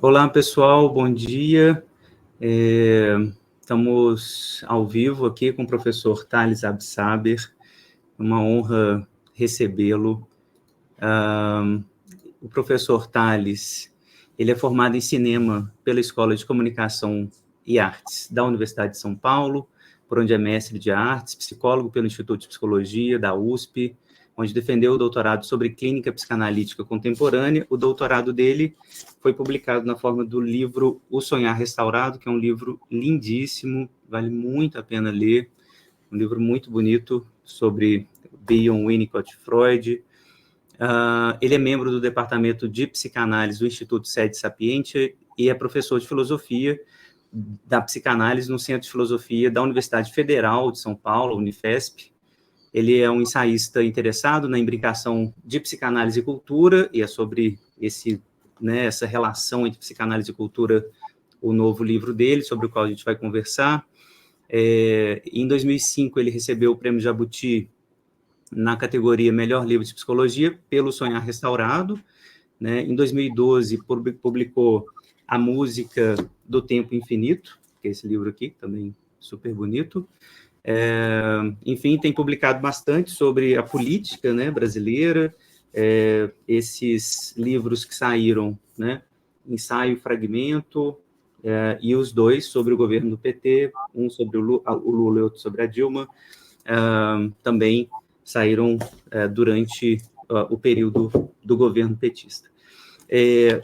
Olá, pessoal, bom dia. Estamos ao vivo aqui com o professor Thales Absaber. Uma honra recebê-lo. O professor Thales, ele é formado em cinema pela Escola de Comunicação e Artes da Universidade de São Paulo, por onde é mestre de artes, psicólogo pelo Instituto de Psicologia da USP, onde defendeu o doutorado sobre clínica psicanalítica contemporânea. O doutorado dele foi publicado na forma do livro O Sonhar Restaurado, que é um livro lindíssimo, vale muito a pena ler, um livro muito bonito sobre Bion Winnicott Freud. Ele é membro do Departamento de Psicanálise do Instituto Sede Sapiente e é professor de filosofia da psicanálise no Centro de Filosofia da Universidade Federal de São Paulo, Unifesp. Ele é um ensaísta interessado na imbricação de psicanálise e cultura, e é sobre essa relação entre psicanálise e cultura o novo livro dele, sobre o qual a gente vai conversar. Em 2005, ele recebeu o Prêmio Jabuti na categoria Melhor Livro de Psicologia, pelo Sonhar Restaurado. Em 2012, publicou A Música do Tempo Infinito, que é esse livro aqui, também super bonito. Enfim, tem publicado bastante sobre a política brasileira, esses livros que saíram, Ensaio e Fragmento, e os dois sobre o governo do PT, um sobre o Lula e outro sobre a Dilma, também saíram durante o período do governo petista.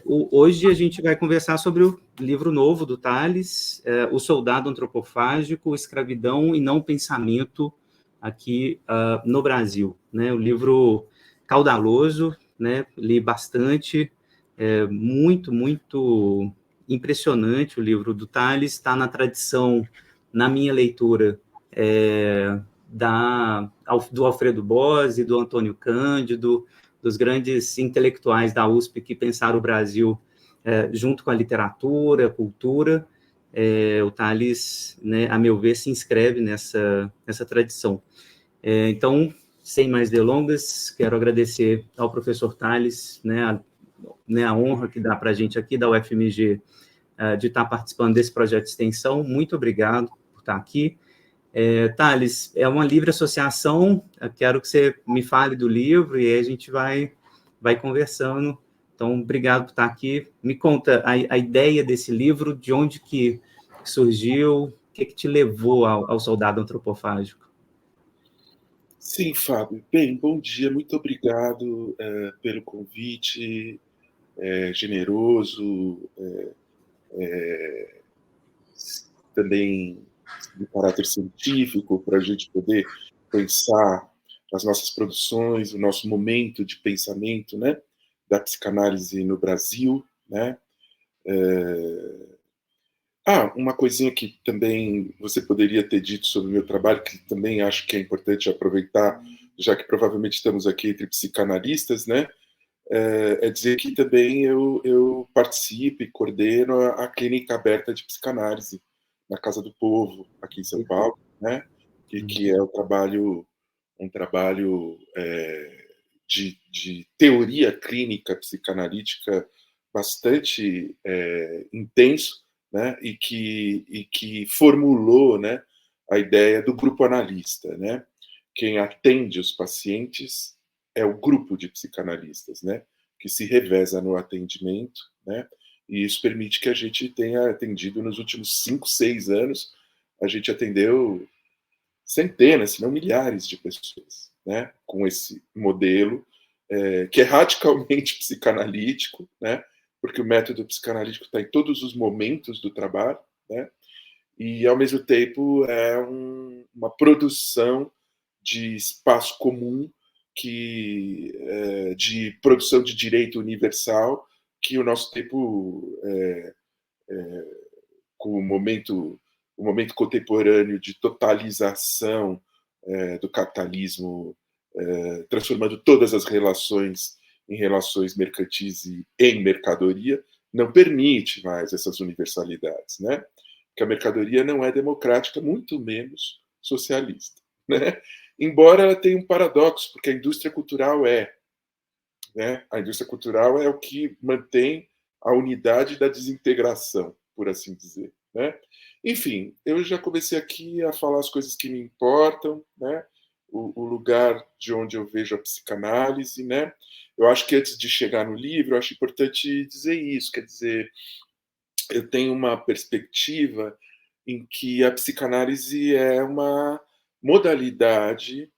Hoje a gente vai conversar sobre o livro novo do Thales, O Soldado Antropofágico, Escravidão e Não Pensamento aqui no Brasil. O livro caudaloso, li bastante, muito, muito impressionante o livro do Thales, está na tradição, na minha leitura, do Alfredo Bozzi, do Antônio Cândido, dos grandes intelectuais da USP que pensaram o Brasil junto com a literatura, a cultura. O Thales, a meu ver, se inscreve nessa tradição. Então, sem mais delongas, quero agradecer ao professor Thales, a honra que dá para a gente aqui da UFMG de estar participando desse projeto de extensão. Muito obrigado por estar aqui. Thales, é uma livre associação, eu quero que você me fale do livro e aí a gente vai conversando. Então, obrigado por estar aqui. Me conta a ideia desse livro, de onde que surgiu, o que te levou ao Soldado Antropofágico? Sim, Fábio. Bem, bom dia, muito obrigado pelo convite generoso, também de caráter científico, para a gente poder pensar as nossas produções, o nosso momento de pensamento, da psicanálise no Brasil, uma coisinha que também você poderia ter dito sobre o meu trabalho, que também acho que é importante aproveitar, já que provavelmente estamos aqui entre psicanalistas, é dizer que também eu participo e coordeno a Clínica Aberta de Psicanálise na Casa do Povo, aqui em São Paulo, que é um trabalho de teoria clínica psicanalítica bastante intenso, e que formulou a ideia do grupo analista. Quem atende os pacientes é o grupo de psicanalistas, que se reveza no atendimento, e isso permite que a gente tenha atendido nos últimos 5, 6 anos, a gente atendeu centenas, se não milhares de pessoas, com esse modelo, que é radicalmente psicanalítico, porque o método psicanalítico está em todos os momentos do trabalho, e, ao mesmo tempo, é uma produção de espaço comum, de produção de direito universal, que o nosso tempo, com o momento contemporâneo de totalização do capitalismo, transformando todas as relações em relações mercantis e em mercadoria, não permite mais essas universalidades, Porque a mercadoria não é democrática, muito menos socialista, Embora ela tenha um paradoxo, porque a indústria cultural a indústria cultural é o que mantém a unidade da desintegração, por assim dizer, né? Enfim, eu já comecei aqui a falar as coisas que me importam, né? O lugar de onde eu vejo a psicanálise, né? Eu acho que antes de chegar no livro, eu acho importante dizer isso, quer dizer, eu tenho uma perspectiva em que a psicanálise é uma modalidade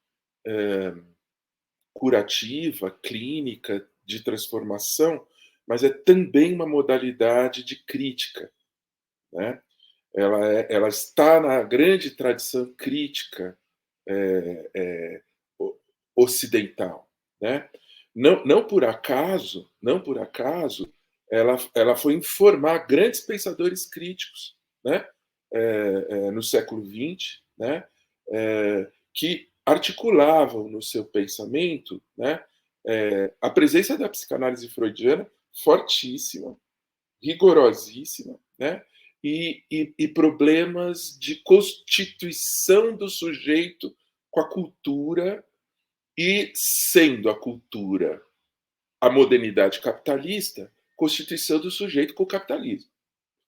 curativa, clínica, de transformação, mas é também uma modalidade de crítica, né? Ela está na grande tradição crítica é, é, ocidental, né? Não por acaso, ela foi informar grandes pensadores críticos, né? No século XX, né? Que articulavam no seu pensamento, né? A presença da psicanálise freudiana fortíssima, rigorosíssima, né? E problemas de constituição do sujeito com a cultura, e sendo a cultura a modernidade capitalista, constituição do sujeito com o capitalismo,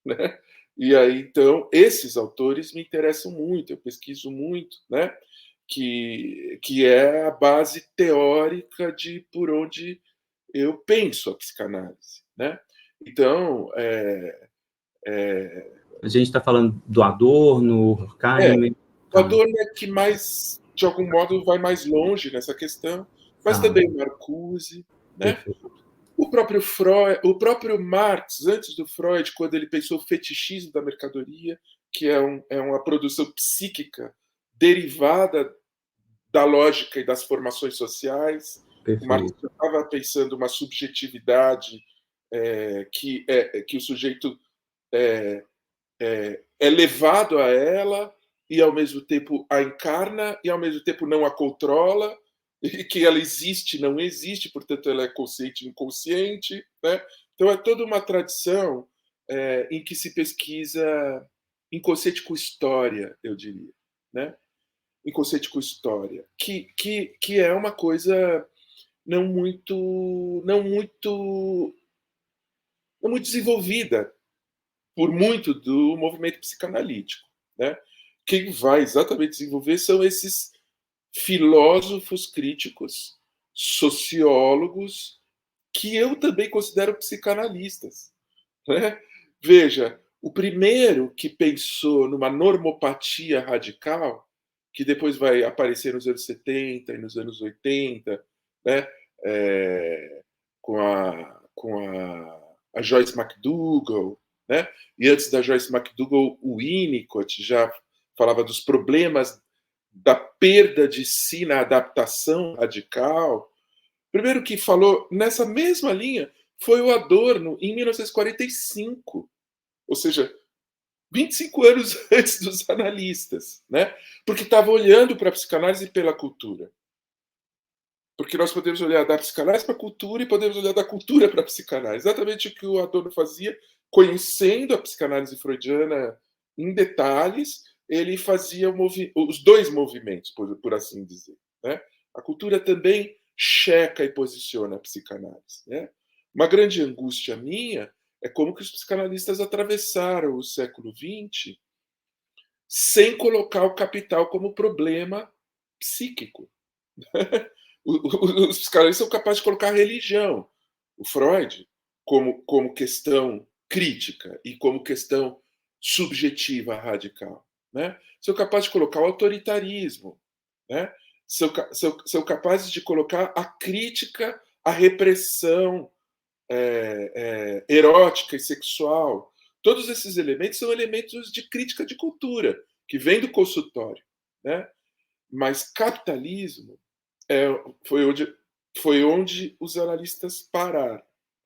né? E aí, então, esses autores me interessam muito, eu pesquiso muito, né? Que é a base teórica de por onde eu penso a psicanálise, né? Então, A gente está falando do Adorno, Horkheimer. o Adorno é que mais, de algum modo, vai mais longe nessa questão, mas também o Marcuse, né? Perfeito. O próprio Freud, o próprio Marx, antes do Freud, quando ele pensou o fetichismo da mercadoria, que é uma produção psíquica derivada da lógica e das formações sociais. O Marx Perfeito. já estava pensando uma subjetividade que o sujeito é levado a ela e, ao mesmo tempo, a encarna e, ao mesmo tempo, não a controla, e que ela existe, não existe, portanto, ela é consciente e inconsciente, né? Então, é toda uma tradição em que se pesquisa inconsciente com história, eu diria, né? Inconsciente com história, que é uma coisa não muito, não muito, não muito desenvolvida por muito do movimento psicanalítico, né? Quem vai exatamente desenvolver são esses filósofos críticos, sociólogos, que eu também considero psicanalistas, né? Veja, o primeiro que pensou numa normopatia radical, que depois vai aparecer nos anos 70 e nos anos 80, né? Com a Joyce McDougall, né? E antes da Joyce McDougall, o Winnicott já falava dos problemas da perda de si na adaptação radical. Primeiro que falou nessa mesma linha foi o Adorno, em 1945, ou seja, 25 anos antes dos analistas, né? Porque estava olhando para a psicanálise pela cultura. Porque nós podemos olhar da psicanálise para a cultura e podemos olhar da cultura para a psicanálise. Exatamente o que o Adorno fazia, conhecendo a psicanálise freudiana em detalhes, ele fazia os dois movimentos, por assim dizer, né? A cultura também checa e posiciona a psicanálise, né? Uma grande angústia minha é como que os psicanalistas atravessaram o século XX sem colocar o capital como problema psíquico. Os psicanalistas são capazes de colocar a religião, o Freud, como questão crítica e como questão subjetiva radical, né? São capazes de colocar o autoritarismo, né? São capazes de colocar a crítica à repressão erótica e sexual. Todos esses elementos são elementos de crítica de cultura, que vem do consultório, né? Mas capitalismo foi onde os analistas pararam,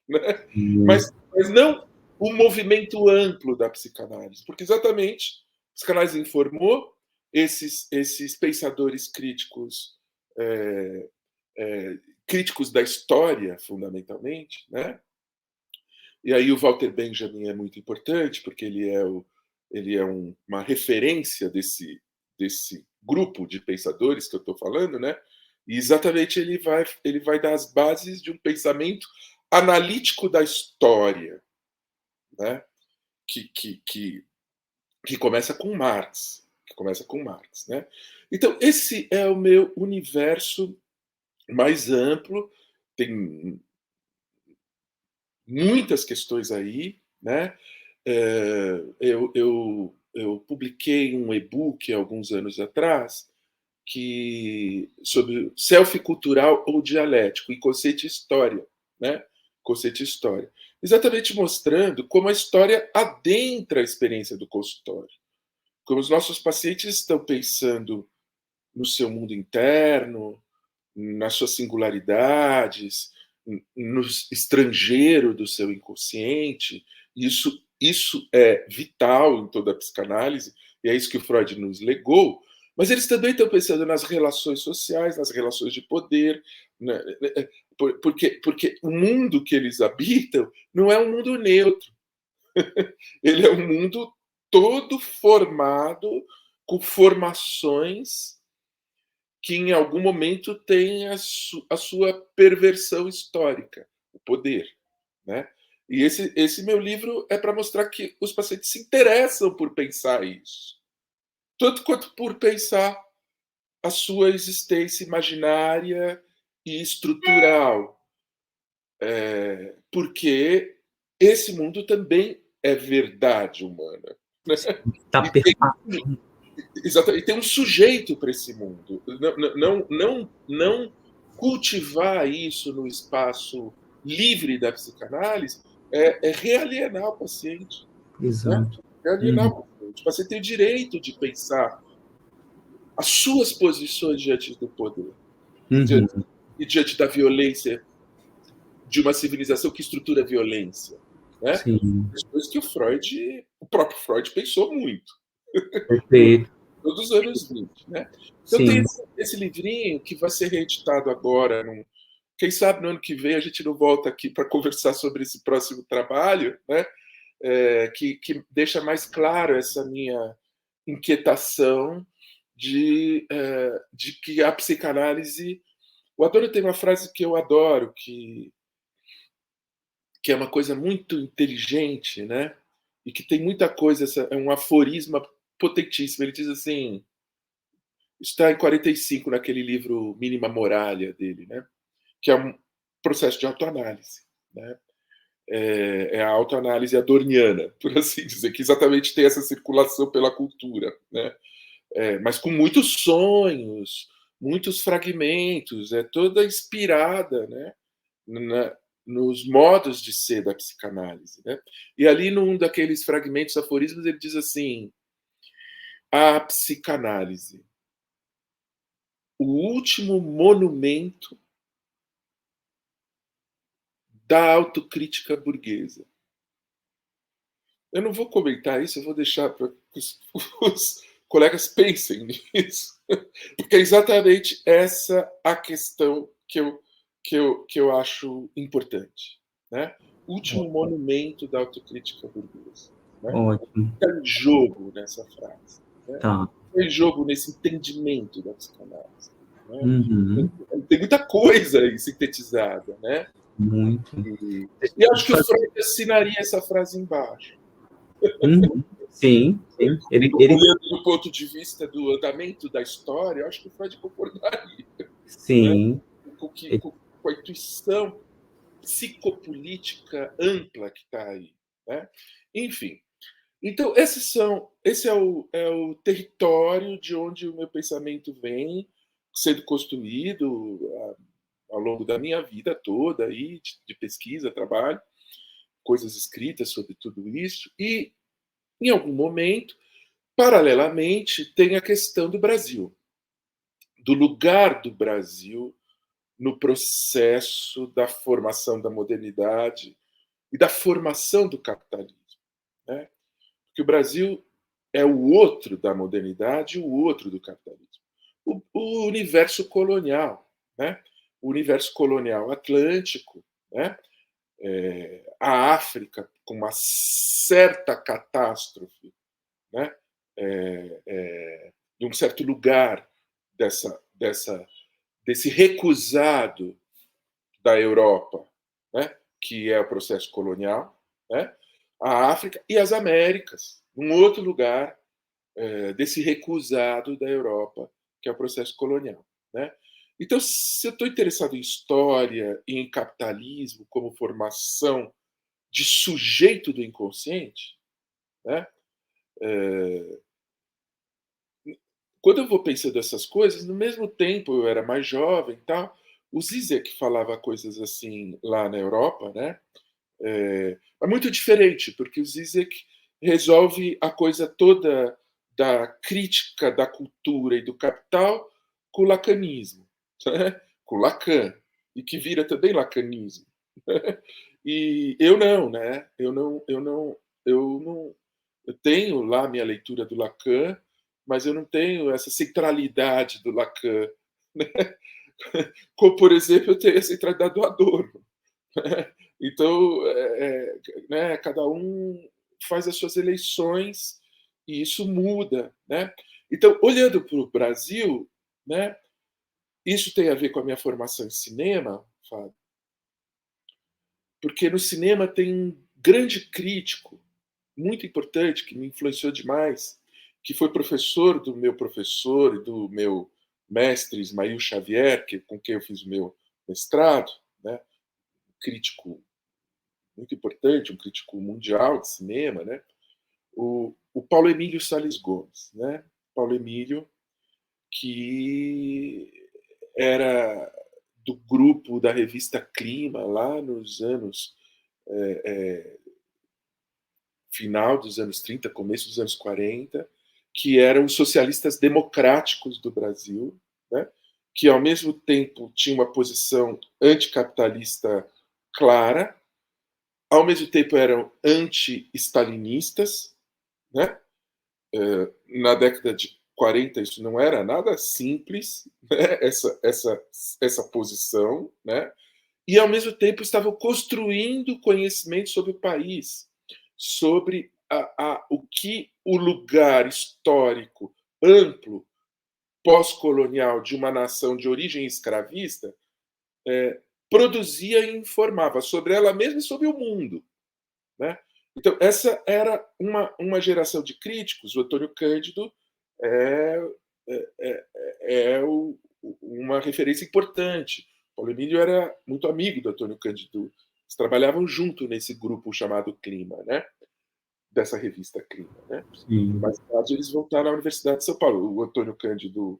né? Mas não o movimento amplo da psicanálise, porque exatamente a psicanálise informou esses pensadores críticos, críticos da história, fundamentalmente, né? E aí o Walter Benjamin é muito importante, porque ele é uma referência desse grupo de pensadores que eu estou falando, né? E exatamente ele vai dar as bases de um pensamento analítico da história, né? Que começa com Marx, né? Então, esse é o meu universo mais amplo, tem muitas questões aí, né? Eu publiquei um e-book alguns anos atrás sobre selfie cultural ou dialético e conceito e história, né? Conceito e história. Exatamente mostrando como a história adentra a experiência do consultório. Como os nossos pacientes estão pensando no seu mundo interno, nas suas singularidades, no estrangeiro do seu inconsciente. Isso é vital em toda a psicanálise, e é isso que o Freud nos legou. Mas eles também estão pensando nas relações sociais, nas relações de poder, né? Porque o mundo que eles habitam não é um mundo neutro. Ele é um mundo todo formado com formações que em algum momento tem a sua perversão histórica, o poder, né? E esse meu livro é para mostrar que os pacientes se interessam por pensar isso, tanto quanto por pensar a sua existência imaginária e estrutural, porque esse mundo também é verdade humana, né? Tá E perfeito. exatamente, tem um sujeito para esse mundo. Não cultivar isso no espaço livre da psicanálise é realienar o paciente. Né? Exato. Realienar o paciente. O paciente tem o direito de pensar as suas posições diante do poder e diante da violência de uma civilização que estrutura a violência. Né? Sim, Coisas que o próprio Freud pensou muito. perfeito. Todos os anos 20, né? Então tem Sim, esse livrinho que vai ser reeditado agora. Quem sabe no ano que vem a gente não volta aqui para conversar sobre esse próximo trabalho, né? Que deixa mais claro essa minha inquietação de que a psicanálise... O Adorno tem uma frase que eu adoro, que é uma coisa muito inteligente, né? E que tem muita coisa, é um aforisma potentíssimo. Ele diz assim, está em 45 naquele livro Mínima Moralia dele, né? Que é um processo de autoanálise, né? É a autoanálise adorniana, por assim dizer, que exatamente tem essa circulação pela cultura, né? Mas com muitos sonhos, muitos fragmentos, é toda inspirada, né? Nos modos de ser da psicanálise, né? E ali num daqueles fragmentos aforismos ele diz assim: a psicanálise, o último monumento da autocrítica burguesa. Eu não vou comentar isso, eu vou deixar para que os colegas pensem nisso, porque é exatamente essa a questão que eu acho importante, né? Último monumento da autocrítica burguesa, né? ótimo. Está em jogo nessa frase, né? Tá. Está em jogo nesse entendimento da psicanálise, né? Uhum. Tem muita coisa aí sintetizada, né? Muito. E acho que o Freud assinaria essa frase embaixo. Uhum. Sim, sim. Olhando do ponto de vista do andamento da história, eu acho que o Freud concordaria, né? Sim. Com a intuição psicopolítica ampla que está aí, né? Enfim, então esse é o território de onde o meu pensamento vem sendo construído ao longo da minha vida toda aí de pesquisa, trabalho, coisas escritas sobre tudo isso, e em algum momento, paralelamente, tem a questão do Brasil, do lugar do Brasil no processo da formação da modernidade e da formação do capitalismo, né? Porque o Brasil é o outro da modernidade e o outro do capitalismo. O universo colonial, né? O universo colonial atlântico, né? A África com uma certa catástrofe, né? De um certo lugar desse recusado da Europa, né? Que é o processo colonial, né? a África e as Américas, num outro lugar desse recusado da Europa, que é o processo colonial, né? Então, se eu estou interessado em história e em capitalismo como formação de sujeito do inconsciente, né? Quando eu vou pensando essas coisas, no mesmo tempo eu era mais jovem, e tal. O Zizek falava coisas assim lá na Europa, né? É muito diferente, porque o Zizek resolve a coisa toda da crítica da cultura e do capital com o lacanismo, né? Com Lacan, e que vira também lacanismo. E eu não, né? Eu tenho lá minha leitura do Lacan, mas eu não tenho essa centralidade do Lacan, né? Como, por exemplo, eu tenho a centralidade do Adorno. Então, né, cada um faz as suas eleições e isso muda, né? Então, olhando para o Brasil, né, isso tem a ver com a minha formação em cinema, Fábio, porque no cinema tem um grande crítico, muito importante, que me influenciou demais, que foi professor do meu professor e do meu mestre Ismael Xavier, com quem eu fiz o meu mestrado, né? Crítico muito importante, um crítico mundial de cinema, né? O Paulo Emílio Salles Gomes, né? Paulo Emílio, que era do grupo da revista Clima, lá nos anos final dos anos 30, começo dos anos 40, que eram os socialistas democráticos do Brasil, né? Que ao mesmo tempo tinha uma posição anticapitalista clara, ao mesmo tempo eram anti-stalinistas, né? Na década de 40 isso não era nada simples, né? essa posição, né? E ao mesmo tempo estavam construindo conhecimento sobre o país, sobre o que o lugar histórico amplo pós-colonial de uma nação de origem escravista produzia e informava sobre ela mesma e sobre o mundo, né? Então, essa era uma geração de críticos. O Antônio Cândido é, uma referência importante. Paulo Emílio era muito amigo do Antônio Cândido. Eles trabalhavam junto nesse grupo chamado Clima, né? Dessa revista Clima, né? Sim. Mais tarde, eles voltaram à Universidade de São Paulo. O Antônio Cândido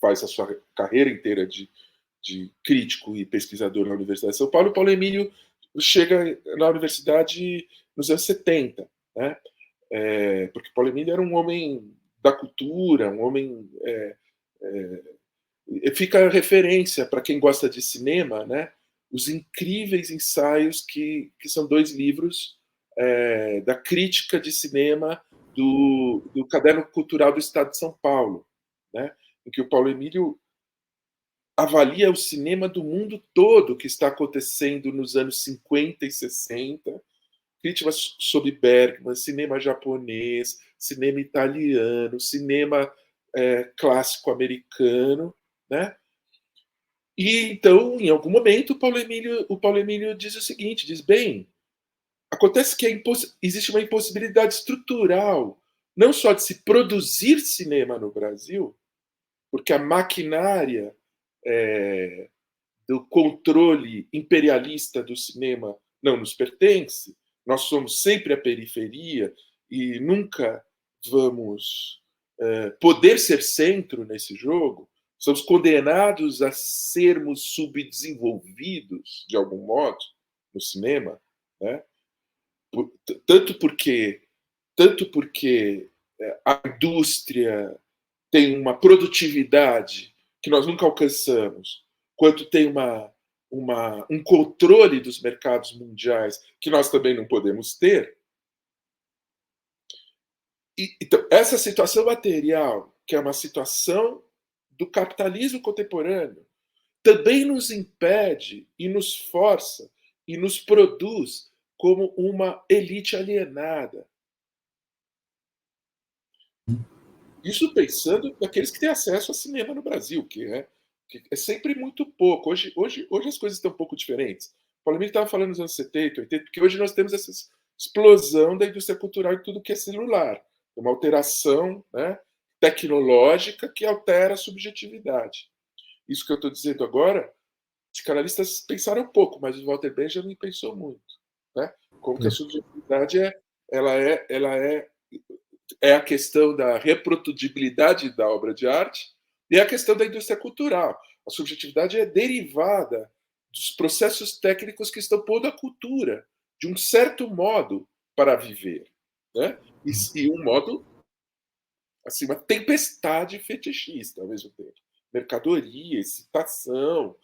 faz a sua carreira inteira de crítico e pesquisador na Universidade de São Paulo. O Paulo Emílio chega na universidade nos anos 70, né? Porque Paulo Emílio era um homem da cultura, um homem fica a referência para quem gosta de cinema, né? Os incríveis ensaios que são 2 livros da crítica de cinema do Caderno Cultural do Estado de São Paulo, né? Em que o Paulo Emílio avalia o cinema do mundo todo que está acontecendo nos anos 50 e 60, críticas sobre Bergman, cinema japonês, cinema italiano, cinema clássico americano, né? E então, em algum momento, o Paulo Emílio diz o seguinte: diz, bem, acontece que existe uma impossibilidade estrutural, não só de se produzir cinema no Brasil, porque a maquinária do controle imperialista do cinema não nos pertence, nós somos sempre a periferia e nunca vamos poder ser centro nesse jogo, somos condenados a sermos subdesenvolvidos, de algum modo, no cinema, né? Tanto porque a indústria tem uma produtividade que nós nunca alcançamos, quanto tem um controle dos mercados mundiais que nós também não podemos ter. Então, essa situação material, que é uma situação do capitalismo contemporâneo, também nos impede e nos força e nos produz como uma elite alienada. Isso pensando naqueles que têm acesso a cinema no Brasil, que é sempre muito pouco. Hoje as coisas estão um pouco diferentes, Paulo Emílio estava falando nos anos 70, 80, porque hoje nós temos essa explosão da indústria cultural e tudo que é celular. Uma alteração, né, tecnológica que altera a subjetividade. Isso que eu estou dizendo agora, psicanalistas pensaram pouco, mas o Walter Benjamin pensou muito. Né? Como que a subjetividade é a questão da reproduzibilidade da obra de arte e a questão da indústria cultural. A subjetividade é derivada dos processos técnicos que estão pondo a cultura de um certo modo para viver. Né? E um modo, assim, uma tempestade fetichista ao mesmo tempo. Mercadoria, excitação.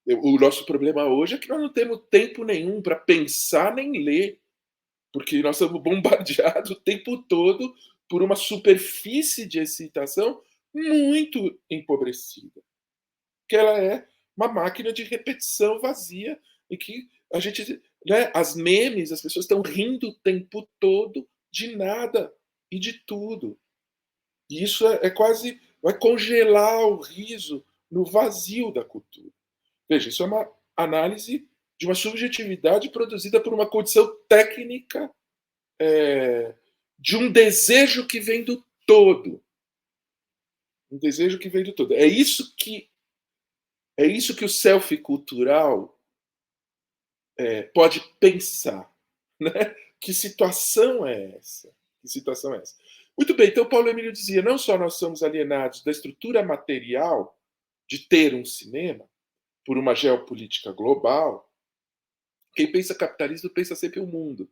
O nosso problema hoje é que nós não temos tempo nenhum para pensar nem ler, porque nós somos bombardeados o tempo todo por uma superfície de excitação muito empobrecida, que ela é uma máquina de repetição vazia, em que a gente, né, as memes, as pessoas estão rindo o tempo todo de nada e de tudo. E isso é quase, vai congelar o riso no vazio da cultura. Veja, isso é uma análise de uma subjetividade produzida por uma condição técnica de um desejo que vem do todo. Um desejo que vem do todo. É isso que o selfie cultural pode pensar. Né? Que situação é essa? Que situação é essa? Muito bem, então Paulo Emílio dizia, não só nós somos alienados da estrutura material de ter um cinema por uma geopolítica global, quem pensa capitalismo pensa sempre o mundo.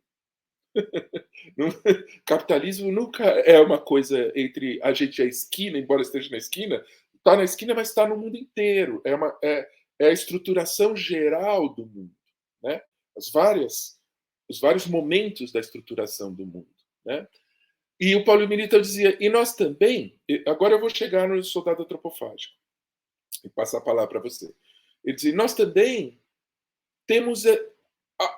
Capitalismo nunca é uma coisa entre a gente e a esquina, embora esteja na esquina, está na esquina, mas está no mundo inteiro. É a estruturação geral do mundo. Né? Os vários momentos da estruturação do mundo. Né? E o Paulo Emílio dizia, e nós também, agora eu vou chegar no soldado antropofágico e passar a palavra para você. Ele dizia, nós também temos,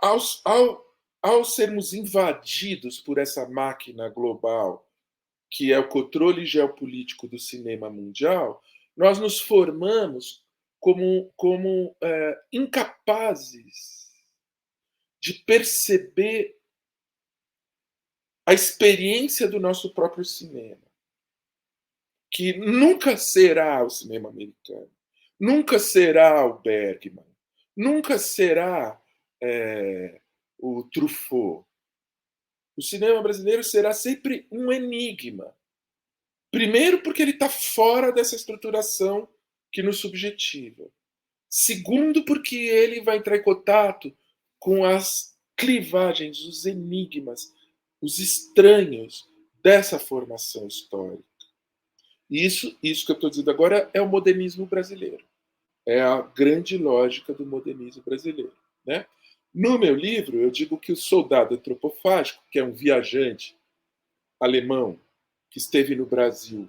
ao sermos invadidos por essa máquina global, que é o controle geopolítico do cinema mundial, nós nos formamos como incapazes de perceber a experiência do nosso próprio cinema, que nunca será o cinema americano, nunca será o Bergman, nunca será o Truffaut. O cinema brasileiro será sempre um enigma. Primeiro, porque ele está fora dessa estruturação que nos subjetiva. Segundo, porque ele vai entrar em contato com as clivagens, os enigmas, os estranhos dessa formação histórica. Isso que eu estou dizendo agora é o modernismo brasileiro. É a grande lógica do modernismo brasileiro. Né? No meu livro, eu digo que o soldado antropofágico, que é um viajante alemão que esteve no Brasil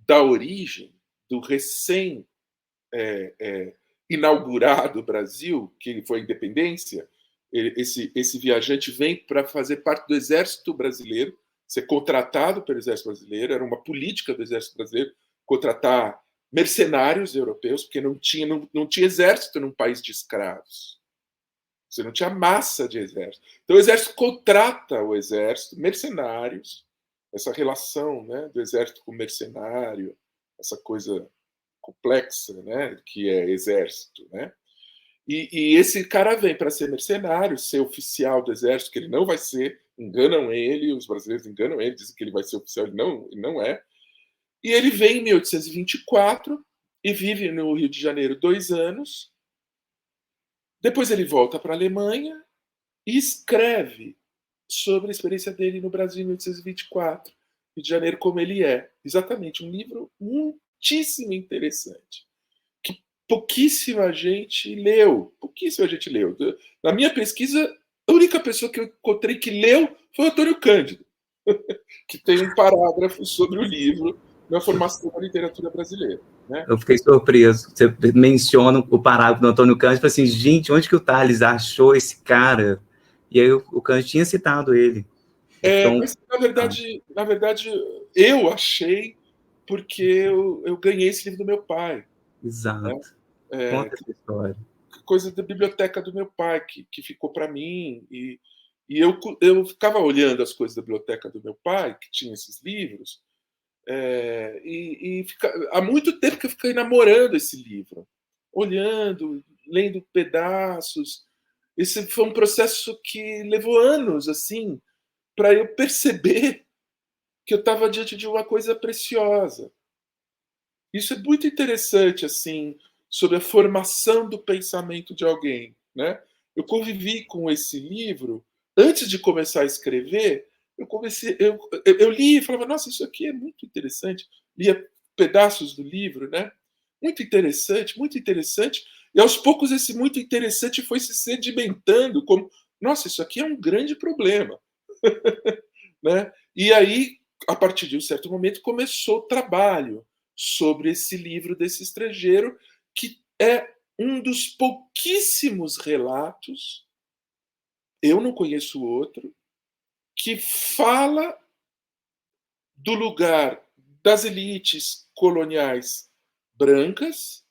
da origem do recém-inaugurado Brasil, que foi a independência, esse viajante vem para fazer parte do exército brasileiro, ser contratado pelo exército brasileiro, era uma política do exército brasileiro contratar mercenários europeus, porque não tinha exército num país de escravos. Você não tinha massa de exército. Então o exército contrata o exército, mercenários, essa relação, né, do exército com o mercenário, essa coisa complexa, né, que é exército, né? E esse cara vem para ser mercenário, ser oficial do exército, que ele não vai ser, enganam ele, os brasileiros enganam ele, dizem que ele vai ser oficial, ele não é. E ele vem em 1824 e vive no Rio de Janeiro 2 anos. Depois ele volta para a Alemanha e escreve sobre a experiência dele no Brasil em 1824, Rio de Janeiro como ele é. Exatamente, um livro muitíssimo interessante, que pouquíssima gente leu. Na minha pesquisa, a única pessoa que eu encontrei que leu foi o Antônio Cândido, que tem um parágrafo sobre o livro na formação da literatura brasileira. Né? Eu fiquei surpreso. Você menciona o parágrafo do Antônio Cândido e fala assim, gente, onde que o Tales achou esse cara? E aí o Cândido tinha citado ele. Então, mas, na verdade, eu achei porque eu ganhei esse livro do meu pai. Exato. Né? Conta essa história. coisa da biblioteca do meu pai, que ficou para mim, e eu ficava olhando as coisas da biblioteca do meu pai, que tinha esses livros, há muito tempo que eu fiquei namorando esse livro, olhando, lendo pedaços. Esse foi um processo que levou anos, assim, para eu perceber que eu estava diante de uma coisa preciosa. Isso é muito interessante, assim, sobre a formação do pensamento de alguém, né? Eu convivi com esse livro antes de começar a escrever. Eu li e falava, nossa, isso aqui é muito interessante. Lia pedaços do livro, né? Muito interessante, muito interessante. E aos poucos esse muito interessante foi se sedimentando como, nossa, isso aqui é um grande problema, né? E aí, a partir de um certo momento, começou o trabalho sobre esse livro desse estrangeiro, que é um dos pouquíssimos relatos, eu não conheço outro, que fala do lugar das elites coloniais brancas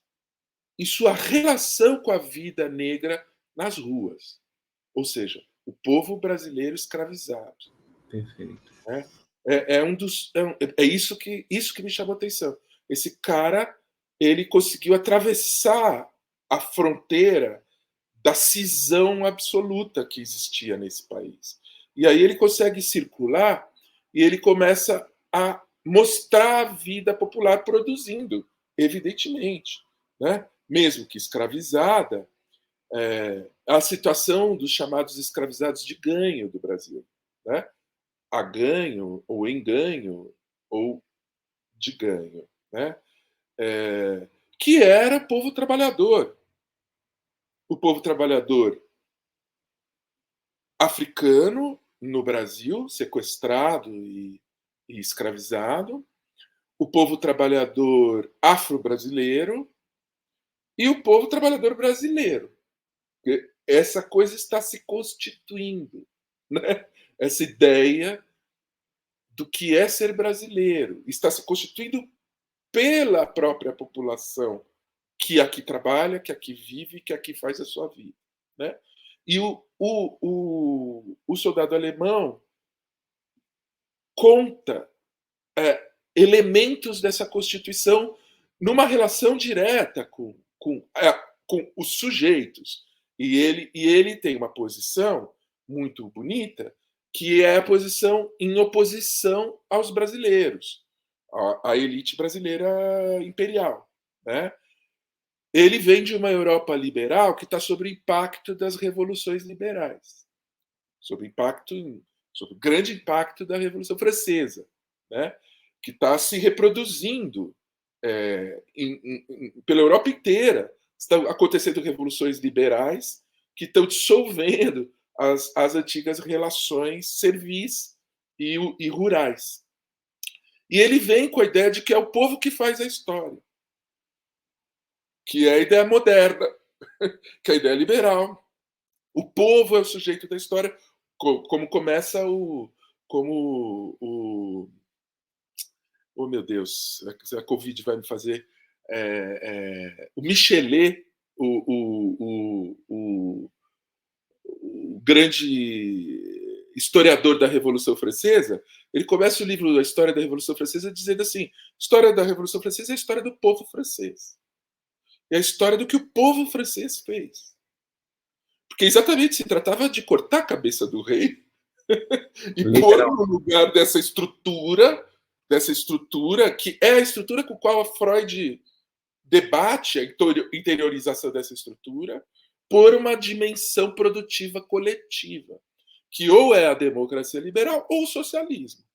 e sua relação com a vida negra nas ruas. Ou seja, o povo brasileiro escravizado. Perfeito. Né? Isso que me chamou a atenção. Esse cara, ele conseguiu atravessar a fronteira da cisão absoluta que existia nesse país. E aí ele consegue circular e ele começa a mostrar a vida popular produzindo, evidentemente, né? Mesmo que escravizada, a situação dos chamados escravizados de ganho do Brasil, né? A ganho, ou em ganho, ou de ganho, né? Que era o povo trabalhador. O povo trabalhador africano no Brasil, sequestrado e escravizado, o povo trabalhador afro-brasileiro e o povo trabalhador brasileiro. Essa coisa está se constituindo, né? Essa ideia do que é ser brasileiro está se constituindo pela própria população que aqui trabalha, que aqui vive, que aqui faz a sua vida, né? E o soldado alemão conta elementos dessa constituição numa relação direta com os sujeitos. E ele tem uma posição muito bonita, que é a posição em oposição aos brasileiros, à elite brasileira imperial, né? Ele vem de uma Europa liberal que está sob o impacto das revoluções liberais, sob o grande impacto da Revolução Francesa, né? Que está se reproduzindo pela Europa inteira. Estão acontecendo revoluções liberais que estão dissolvendo as antigas relações servis e rurais. E ele vem com a ideia de que é o povo que faz a história, que é a ideia moderna, que é a ideia liberal. O povo é o sujeito da história, como começa oh, meu Deus, a Covid vai me fazer. O Michelet, o grande historiador da Revolução Francesa, ele começa o livro A História da Revolução Francesa dizendo assim: a história da Revolução Francesa é a história do povo francês. É a história do que o povo francês fez. Porque exatamente se tratava de cortar a cabeça do rei e pôr no lugar dessa estrutura que é a estrutura com a qual a Freud debate a interiorização dessa estrutura por uma dimensão produtiva coletiva, que ou é a democracia liberal ou o socialismo.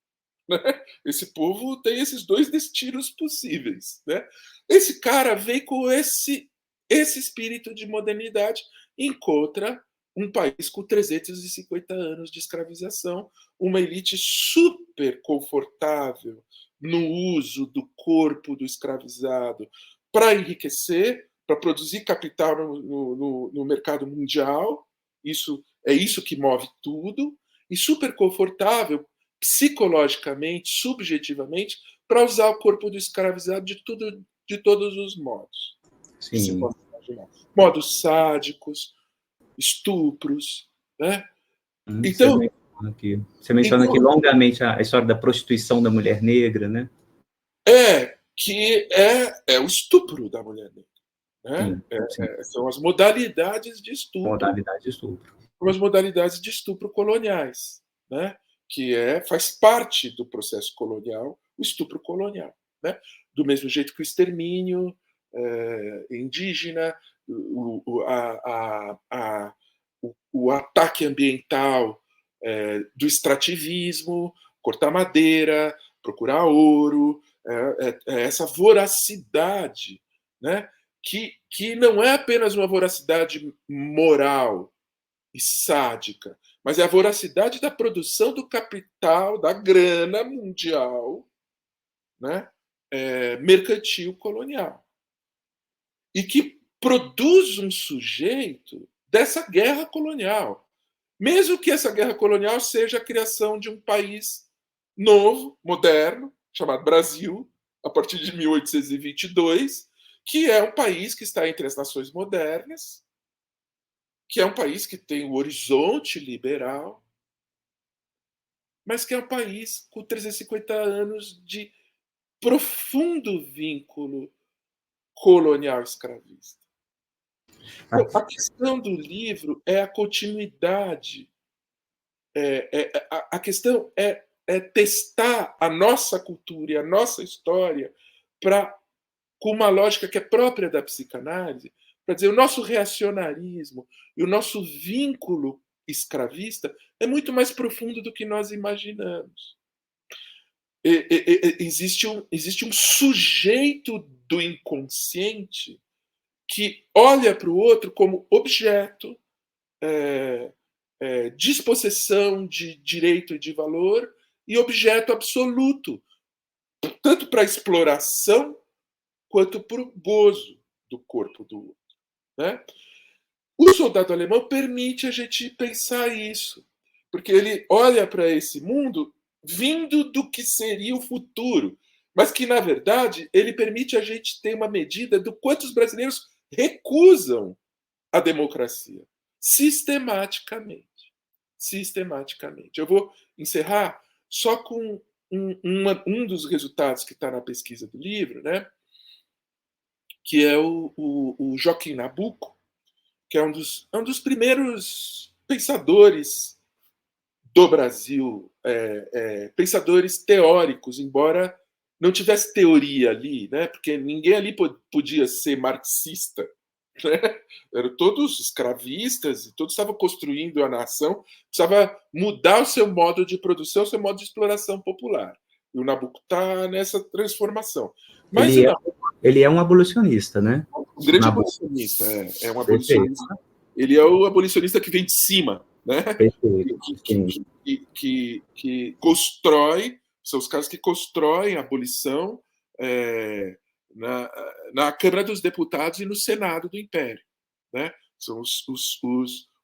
Né? Esse povo tem esses dois destinos possíveis. Né? Esse cara vem com esse espírito de modernidade e encontra um país com 350 anos de escravização, uma elite super confortável no uso do corpo do escravizado para enriquecer, para produzir capital no mercado mundial. É isso que move tudo, e super confortável psicologicamente, subjetivamente, para usar o corpo do escravizado de todos os modos. Sim. imaginar. Modos sádicos, estupros, né? Então, você menciona aqui longamente a história da prostituição da mulher negra, né? Que é o estupro da mulher negra. Né? Sim. São as modalidades de estupro. São as modalidades de estupro coloniais, né? Que faz parte do processo colonial, o estupro colonial. Né? Do mesmo jeito que o extermínio indígena, o ataque ambiental do extrativismo, cortar madeira, procurar ouro, essa voracidade, né? Que não é apenas uma voracidade moral e sádica, mas é a voracidade da produção do capital, da grana mundial, né? Mercantil colonial. E que produz um sujeito dessa guerra colonial. Mesmo que essa guerra colonial seja a criação de um país novo, moderno, chamado Brasil, a partir de 1822, que é um país que está entre as nações modernas, que é um país que tem o horizonte liberal, mas que é um país com 350 anos de profundo vínculo colonial escravista. A questão do livro é a continuidade. A questão é testar a nossa cultura e a nossa história com uma lógica que é própria da psicanálise, para dizer o nosso reacionarismo e o nosso vínculo escravista é muito mais profundo do que nós imaginamos. Existe um sujeito do inconsciente que olha para o outro como objeto, dispossessão de direito e de valor e objeto absoluto, tanto para a exploração quanto para o gozo do corpo do outro. Né? O soldado alemão permite a gente pensar isso, porque ele olha para esse mundo vindo do que seria o futuro, mas que, na verdade, ele permite a gente ter uma medida do quanto os brasileiros recusam a democracia, sistematicamente. Eu vou encerrar só com um dos resultados que está na pesquisa do livro, né? Que é o Joaquim Nabuco, que é um dos primeiros pensadores do Brasil, pensadores teóricos, embora não tivesse teoria ali, né? Porque ninguém ali podia ser marxista. Né? Eram todos escravistas e todos estavam construindo a nação, precisava mudar o seu modo de produção, o seu modo de exploração popular. E o Nabuco está nessa transformação. Mas ele é um abolicionista, né? Um grande abolicionista, é um abolicionista. Perfeito. Ele é o abolicionista que vem de cima, né? Que constrói, são os caras que constroem a abolição na Câmara dos Deputados e no Senado do Império, né? São os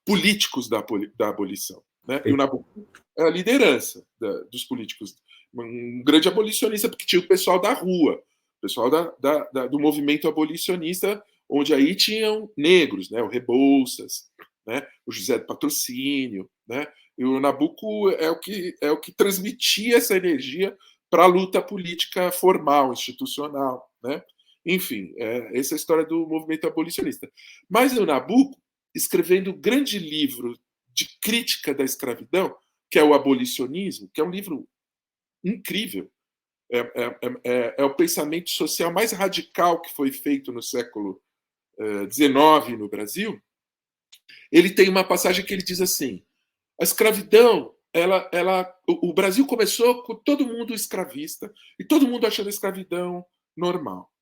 políticos da abolição, né? E o Nabuco é a liderança dos políticos, um grande abolicionista, porque tinha o pessoal da rua, o pessoal do movimento abolicionista, onde aí tinham negros, né? O Rebouças, né? O José do Patrocínio, né? E o Nabuco é o que transmitia essa energia para a luta política formal, institucional, né? Enfim, essa é a história do movimento abolicionista. Mas o Nabuco, escrevendo um grande livro de crítica da escravidão, que é o Abolicionismo, que é um livro incrível, é o pensamento social mais radical que foi feito no século XIX no Brasil. Ele tem uma passagem que ele diz assim: a escravidão, o Brasil começou com todo mundo escravista e todo mundo achando a escravidão normal.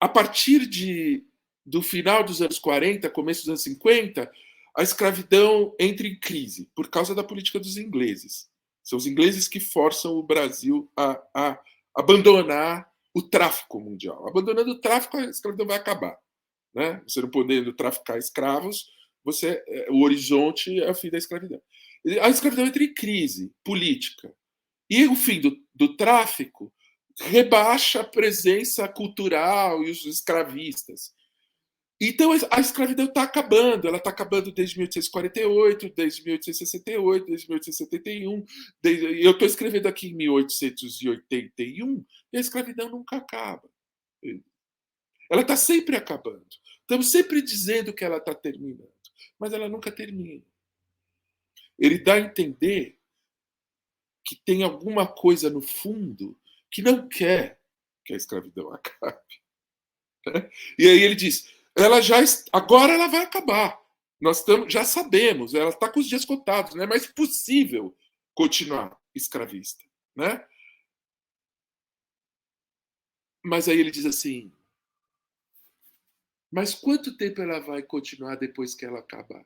A partir do final dos anos 40, começo dos anos 50, a escravidão entra em crise por causa da política dos ingleses. São os ingleses que forçam o Brasil a abandonar o tráfico mundial. Abandonando o tráfico, a escravidão vai acabar. Né? Você não podendo traficar escravos, o horizonte é o fim da escravidão. A escravidão entra em crise política. E o fim do tráfico rebaixa a presença cultural e os escravistas. Então, a escravidão está acabando. Ela está acabando desde 1848, desde 1868, desde 1871. Eu estou escrevendo aqui em 1881 e a escravidão nunca acaba. Ela está sempre acabando. Estamos sempre dizendo que ela está terminando, mas ela nunca termina. Ele dá a entender que tem alguma coisa no fundo que não quer que a escravidão acabe. E aí ele diz, agora ela vai acabar. Nós já sabemos, ela está com os dias contados, não é mais possível continuar escravista, né? Mas aí ele diz assim, mas quanto tempo ela vai continuar depois que ela acabar?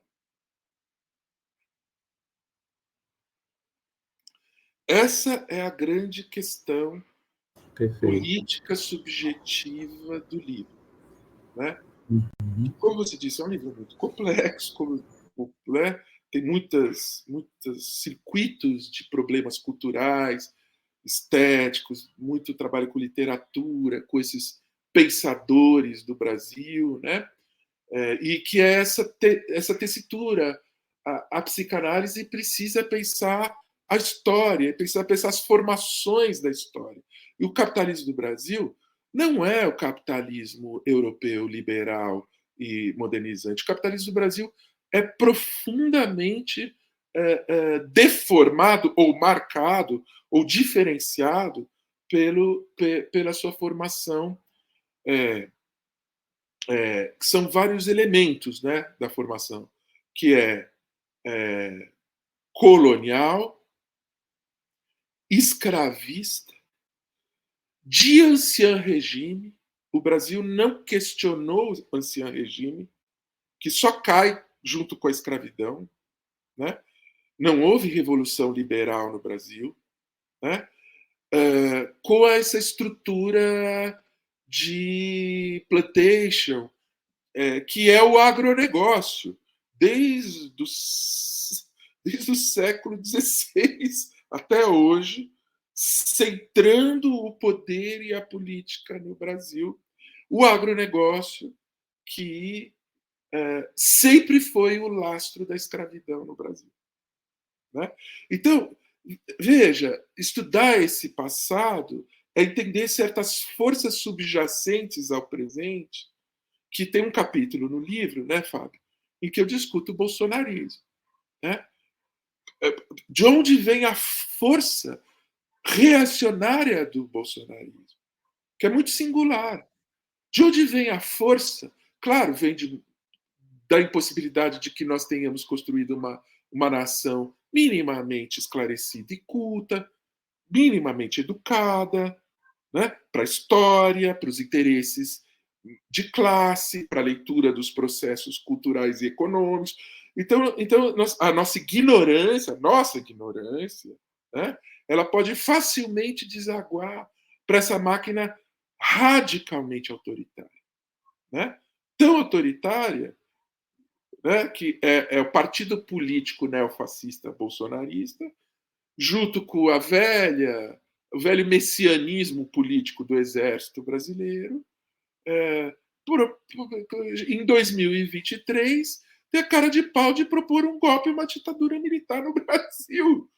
Essa é a grande questão política subjetiva do livro, né? Como você disse, é um livro muito complexo, né? Tem muitos circuitos de problemas culturais, estéticos, muito trabalho com literatura, com esses pensadores do Brasil, né? E que é essa tessitura. A psicanálise precisa pensar a história, precisa pensar as formações da história. E o capitalismo do Brasil não é o capitalismo europeu liberal e modernizante. O capitalismo do Brasil é profundamente deformado ou marcado ou diferenciado pela sua formação, que são vários elementos, né, da formação, que é colonial, escravista, de ancien regime. O Brasil não questionou o ancien regime, que só cai junto com a escravidão, né? Não houve revolução liberal no Brasil, né? Com essa estrutura de plantation, que é o agronegócio, desde o século XVI até hoje, centrando o poder e a política no Brasil. O agronegócio, que sempre foi o lastro da escravidão no Brasil, né? Então, veja, estudar esse passado é entender certas forças subjacentes ao presente, que tem um capítulo no livro, né, Fábio, em que eu discuto o bolsonarismo, né? De onde vem a força reacionária do bolsonarismo, que é muito singular. De onde vem a força? Claro, vem da impossibilidade de que nós tenhamos construído uma nação minimamente esclarecida e culta, minimamente educada, né, para a história, para os interesses de classe, para a leitura dos processos culturais e econômicos. Então a nossa ignorância, né, ela pode facilmente desaguar para essa máquina radicalmente autoritária, né? Tão autoritária, né, que é o partido político neofascista bolsonarista, junto com o velho messianismo político do exército brasileiro, em 2023, tem a cara de pau de propor um golpe e uma ditadura militar no Brasil.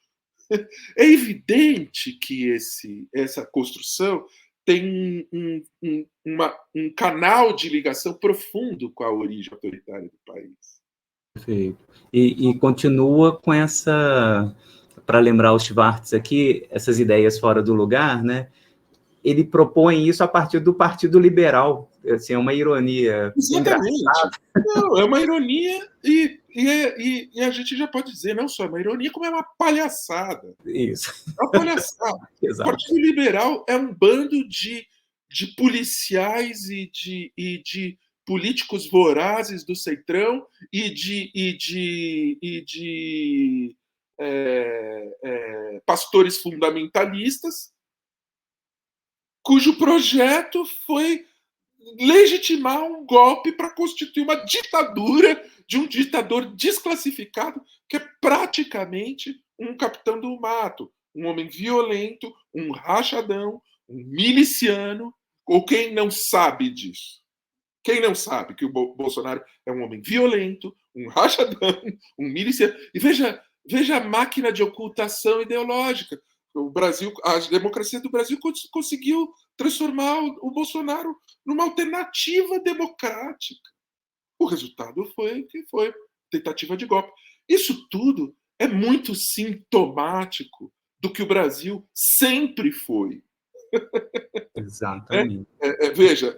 É evidente que essa construção tem um canal de ligação profundo com a origem autoritária do país. Perfeito. E continua com essa, para lembrar o Schwartz aqui, essas ideias fora do lugar, né? Ele propõe isso a partir do Partido Liberal. Assim, é uma ironia. Exatamente. Não, é uma ironia e a gente já pode dizer, não só é uma ironia, como é uma palhaçada. Isso. É uma palhaçada. O Partido Liberal é um bando de policiais e de políticos vorazes do Centrão e de pastores fundamentalistas, cujo projeto foi legitimar um golpe para constituir uma ditadura de um ditador desclassificado, que é praticamente um capitão do mato, um homem violento, um rachadão, um miliciano, ou quem não sabe disso? Quem não sabe que o Bolsonaro é um homem violento, um rachadão, um miliciano? E veja a máquina de ocultação ideológica. O Brasil, a democracia do Brasil conseguiu transformar o Bolsonaro numa alternativa democrática. O resultado foi que foi tentativa de golpe. Isso tudo é muito sintomático do que o Brasil sempre foi. Exatamente. Veja,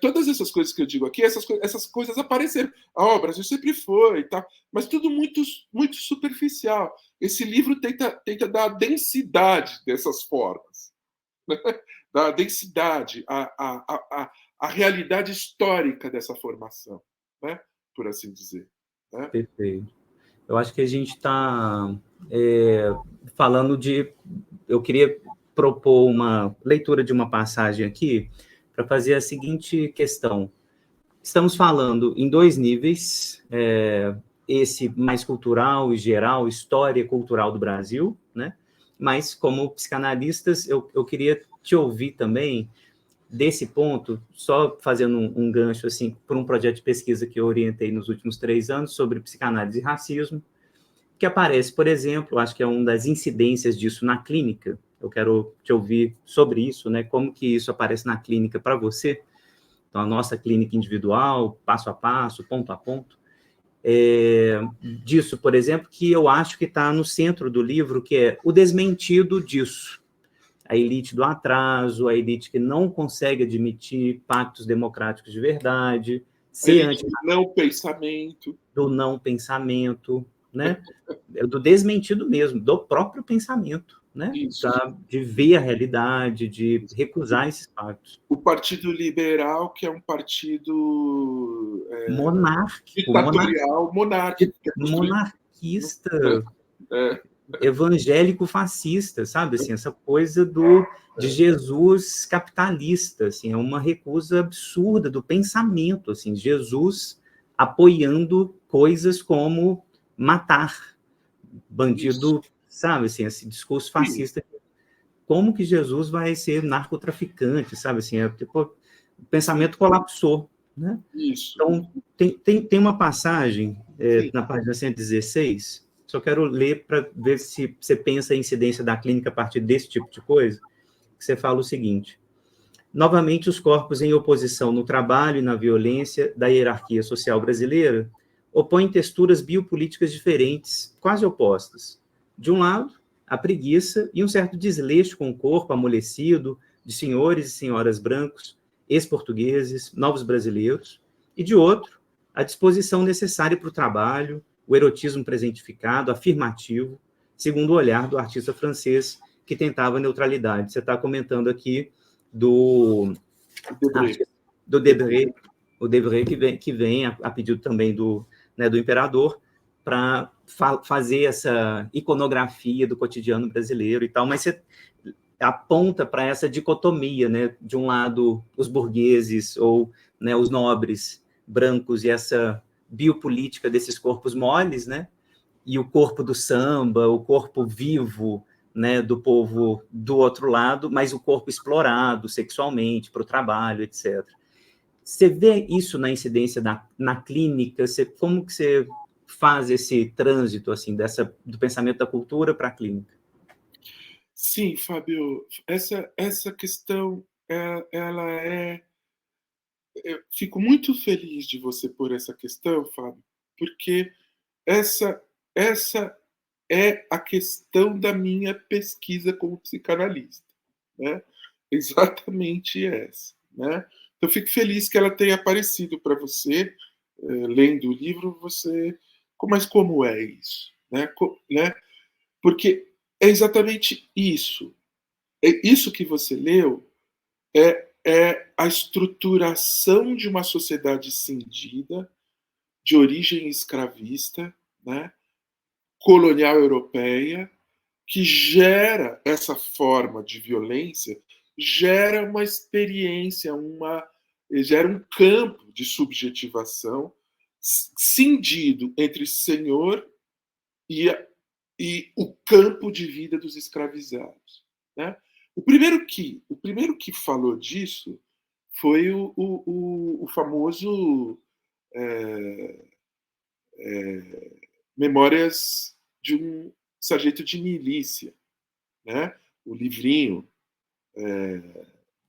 todas essas coisas que eu digo aqui, essas coisas apareceram. O Brasil sempre foi, tá? Mas tudo muito, muito superficial. Esse livro tenta dar a densidade dessas formas, né? Dar a densidade, a realidade histórica dessa formação, né? Por assim dizer. Né? Perfeito. Eu acho que a gente está falando de... Eu queria propor uma leitura de uma passagem aqui para fazer a seguinte questão. Estamos falando em dois níveis, esse mais cultural e geral, história cultural do Brasil, né? Mas, como psicanalistas, eu queria te ouvir também desse ponto, só fazendo um gancho assim, por um projeto de pesquisa que eu orientei nos últimos 3 anos sobre psicanálise e racismo, que aparece, por exemplo, acho que é uma das incidências disso na clínica. Eu quero te ouvir sobre isso, né? Como que isso aparece na clínica para você? Então, a nossa clínica individual, passo a passo, ponto a ponto. Disso, por exemplo, que eu acho que está no centro do livro, que é o desmentido disso. A elite do atraso, a elite que não consegue admitir pactos democráticos de verdade, ser anti do não pensamento, né? Do desmentido mesmo, do próprio pensamento, né? De ver a realidade, de recusar esses pactos. O Partido Liberal, que é um partido monárquico, ditatorial, monárquico. Monarquista, evangélico fascista, sabe? Assim, essa coisa de Jesus capitalista, assim, é uma recusa absurda do pensamento, assim, Jesus apoiando coisas como matar bandido, sabe? Assim, esse discurso fascista. Como que Jesus vai ser narcotraficante, sabe? Assim, tipo, o pensamento colapsou, né? Isso. Então, tem uma passagem na página 116, só quero ler para ver se você pensa a incidência da clínica a partir desse tipo de coisa, que você fala o seguinte: novamente, os corpos em oposição no trabalho e na violência da hierarquia social brasileira opõem texturas biopolíticas diferentes, quase opostas. De um lado, a preguiça e um certo desleixo com o corpo amolecido de senhores e senhoras brancos, ex-portugueses, novos brasileiros, e de outro, a disposição necessária para o trabalho, o erotismo presentificado, afirmativo, segundo o olhar do artista francês que tentava a neutralidade. Você está comentando aqui do Debré, o Debré que vem a pedido também do imperador para fazer essa iconografia do cotidiano brasileiro e tal, mas você aponta para essa dicotomia, né? De um lado, os burgueses ou, né, os nobres brancos e essa biopolítica desses corpos moles, né? E o corpo do samba, o corpo vivo, né, do povo do outro lado, mas o corpo explorado sexualmente para o trabalho, etc. Você vê isso na incidência na clínica? Como que você faz esse trânsito assim do pensamento da cultura para a clínica? Sim, Fábio, essa questão, ela eu fico muito feliz de você pôr essa questão, Fábio, porque essa é a questão da minha pesquisa como psicanalista, né? Exatamente essa, né? Eu fico feliz que ela tenha aparecido para você, lendo o livro, mas como é isso, né? Porque é exatamente isso. Isso que você leu é a estruturação de uma sociedade cindida, de origem escravista, né? Colonial europeia, que gera essa forma de violência, gera uma experiência, gera um campo de subjetivação cindido entre senhor e o campo de vida dos escravizados, né? o primeiro que falou disso foi o famoso Memórias de um Sargento de Milícia, né? O livrinho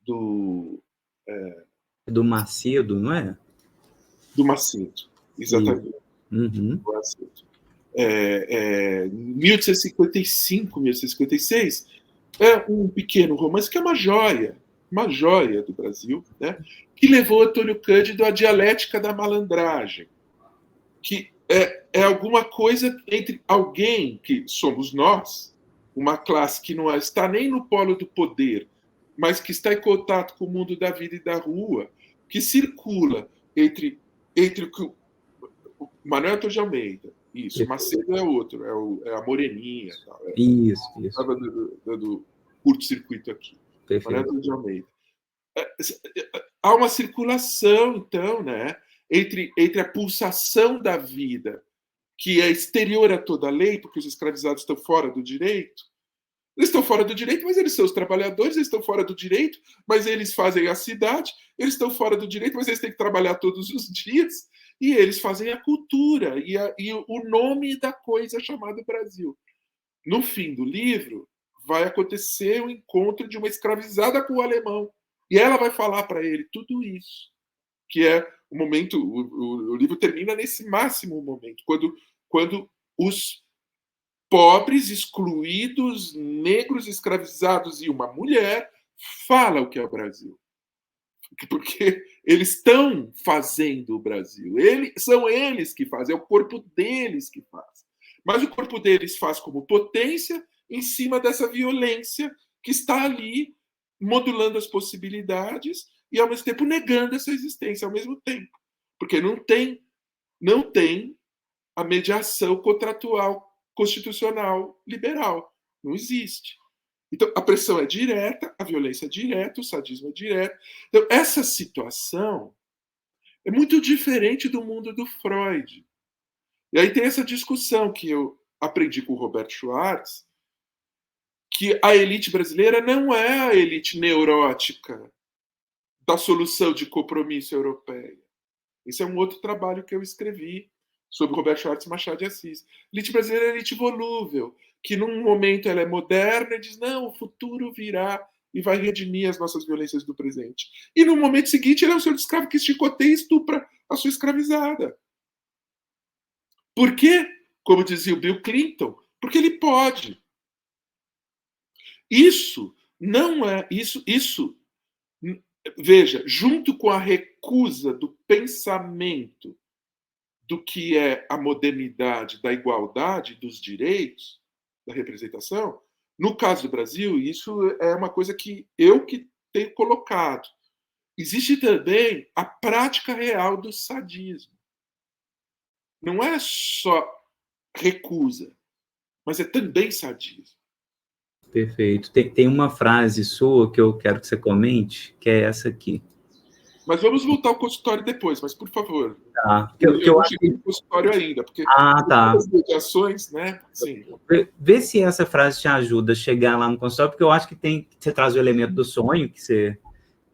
do Do Macedo, não é? do Macedo, exatamente. Uhum. Do Macedo. 1855, 1856, é um pequeno romance que é uma joia do Brasil, né? Que levou Antônio Cândido à dialética da malandragem, que é alguma coisa entre alguém que somos nós, uma classe que não está nem no polo do poder, mas que está em contato com o mundo da vida e da rua, que circula entre o Manuel Antônio de Almeida, isso, Macedo é outro, é a Moreninha. Tal, isso. Estava dando curto-circuito aqui. Perfeito. Manuel Antônio de Almeida. Há uma circulação, então, né, entre a pulsação da vida, que é exterior a toda a lei, porque os escravizados estão fora do direito. Eles estão fora do direito, mas eles são os trabalhadores, eles estão fora do direito, mas eles fazem a cidade, eles estão fora do direito, mas eles têm que trabalhar todos os dias, e eles fazem a cultura e o nome da coisa chamada Brasil. No fim do livro, vai acontecer o encontro de uma escravizada com o alemão, e ela vai falar para ele tudo isso, que é o momento, o livro termina nesse máximo momento, quando os pobres, excluídos, negros, escravizados e uma mulher falam o que é o Brasil. Porque eles estão fazendo o Brasil. São eles que fazem, é o corpo deles que faz. Mas o corpo deles faz como potência em cima dessa violência que está ali modulando as possibilidades e, ao mesmo tempo, negando essa existência ao mesmo tempo. Porque não tem a mediação contratual constitucional liberal. Não existe. Então, a pressão é direta, a violência é direta, o sadismo é direto. Então, essa situação é muito diferente do mundo do Freud. E aí tem essa discussão que eu aprendi com o Roberto Schwartz, que a elite brasileira não é a elite neurótica da solução de compromisso europeia. Esse é um outro trabalho que eu escrevi sobre Roberto Schwartz e Machado de Assis. A elite brasileira é a elite volúvel, que num momento ela é moderna e diz, não, o futuro virá e vai redimir as nossas violências do presente. E no momento seguinte ele é um senhor de escravo que chicoteia e estupra a sua escravizada. Por quê? Como dizia o Bill Clinton, porque ele pode. Isso não é... Isso veja, junto com a recusa do pensamento do que é a modernidade, da igualdade, dos direitos, da representação, no caso do Brasil, isso é uma coisa que eu que tenho colocado. Existe também a prática real do sadismo. Não é só recusa, mas é também sadismo. Perfeito. Tem uma frase sua que eu quero que você comente, que é essa aqui. Mas vamos voltar ao consultório depois, mas por favor. Tá. Eu não cheguei no consultório ainda, porque tá. as mediações, né? Sim. Vê se essa frase te ajuda a chegar lá no consultório, porque eu acho que você traz o elemento do sonho, que você,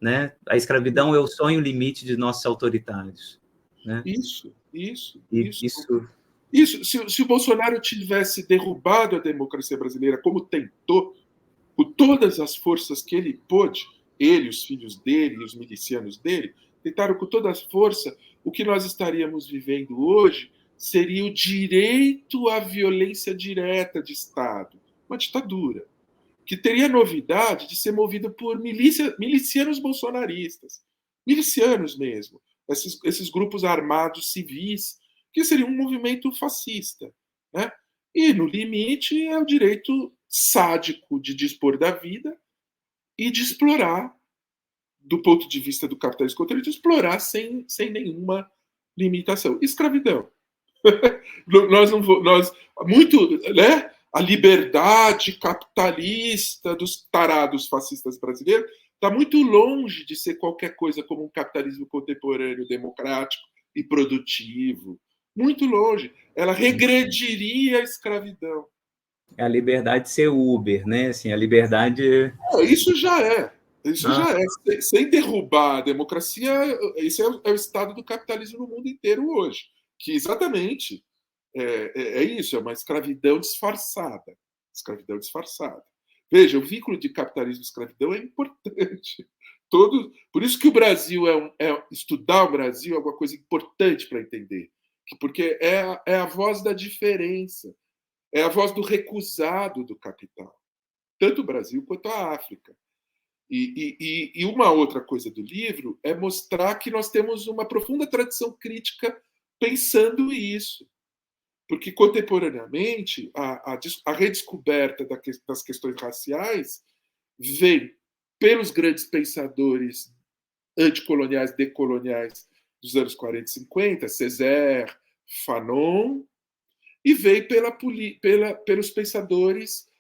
né? A escravidão é o sonho limite de nossos autoritários. Né? Isso. Se o Bolsonaro tivesse derrubado a democracia brasileira como tentou, com todas as forças que ele pôde, ele, os filhos dele e os milicianos dele, tentaram com toda a força, o que nós estaríamos vivendo hoje seria o direito à violência direta de Estado, uma ditadura, que teria a novidade de ser movido por milicianos bolsonaristas, milicianos mesmo, esses grupos armados civis, que seria um movimento fascista, né? E, no limite, é o direito sádico de dispor da vida e de explorar, do ponto de vista do capitalismo contra de explorar sem nenhuma limitação. Escravidão. Né? A liberdade capitalista dos tarados fascistas brasileiros está muito longe de ser qualquer coisa como um capitalismo contemporâneo, democrático e produtivo. Muito longe. Ela regrediria a escravidão. É a liberdade de ser Uber, né? Assim, a liberdade... Isso já é. Isso já é. Sem derrubar a democracia, esse é o estado do capitalismo no mundo inteiro hoje. Que exatamente é isso, é uma escravidão disfarçada. Escravidão disfarçada. Veja, o vínculo de capitalismo e escravidão é importante. Por isso que o Brasil estudar o Brasil é uma coisa importante para entender. Porque é a voz da diferença, é a voz do recusado do capital, tanto o Brasil quanto a África. E uma outra coisa do livro é mostrar que nós temos uma profunda tradição crítica pensando isso. Porque, contemporaneamente, a redescoberta das questões raciais vem pelos grandes pensadores anticoloniais, decoloniais dos anos 40 e 50, Césaire, Fanon, e veio pelos pensadores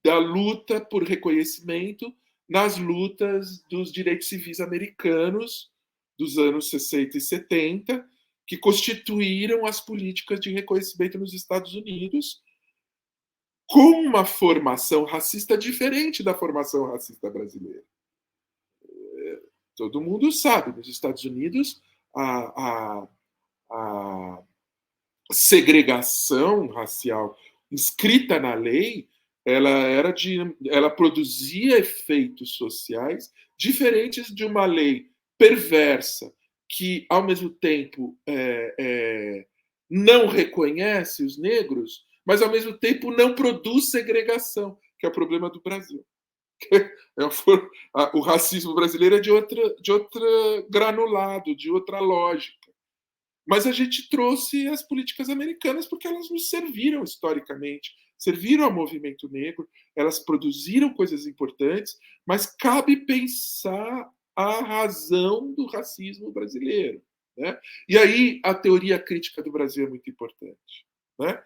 da luta por reconhecimento nas lutas dos direitos civis americanos dos anos 60 e 70, que constituíram as políticas de reconhecimento nos Estados Unidos, com uma formação racista diferente da formação racista brasileira. Todo mundo sabe, nos Estados Unidos, a segregação racial inscrita na lei, ela produzia efeitos sociais diferentes de uma lei perversa que, ao mesmo tempo, não reconhece os negros, mas, ao mesmo tempo, não produz segregação, que é o problema do Brasil. O racismo brasileiro é de outra granulado, de outra lógica. Mas a gente trouxe as políticas americanas porque elas nos serviram historicamente, serviram ao movimento negro, elas produziram coisas importantes, mas cabe pensar a razão do racismo brasileiro, né? E aí a teoria crítica do Brasil é muito importante, né?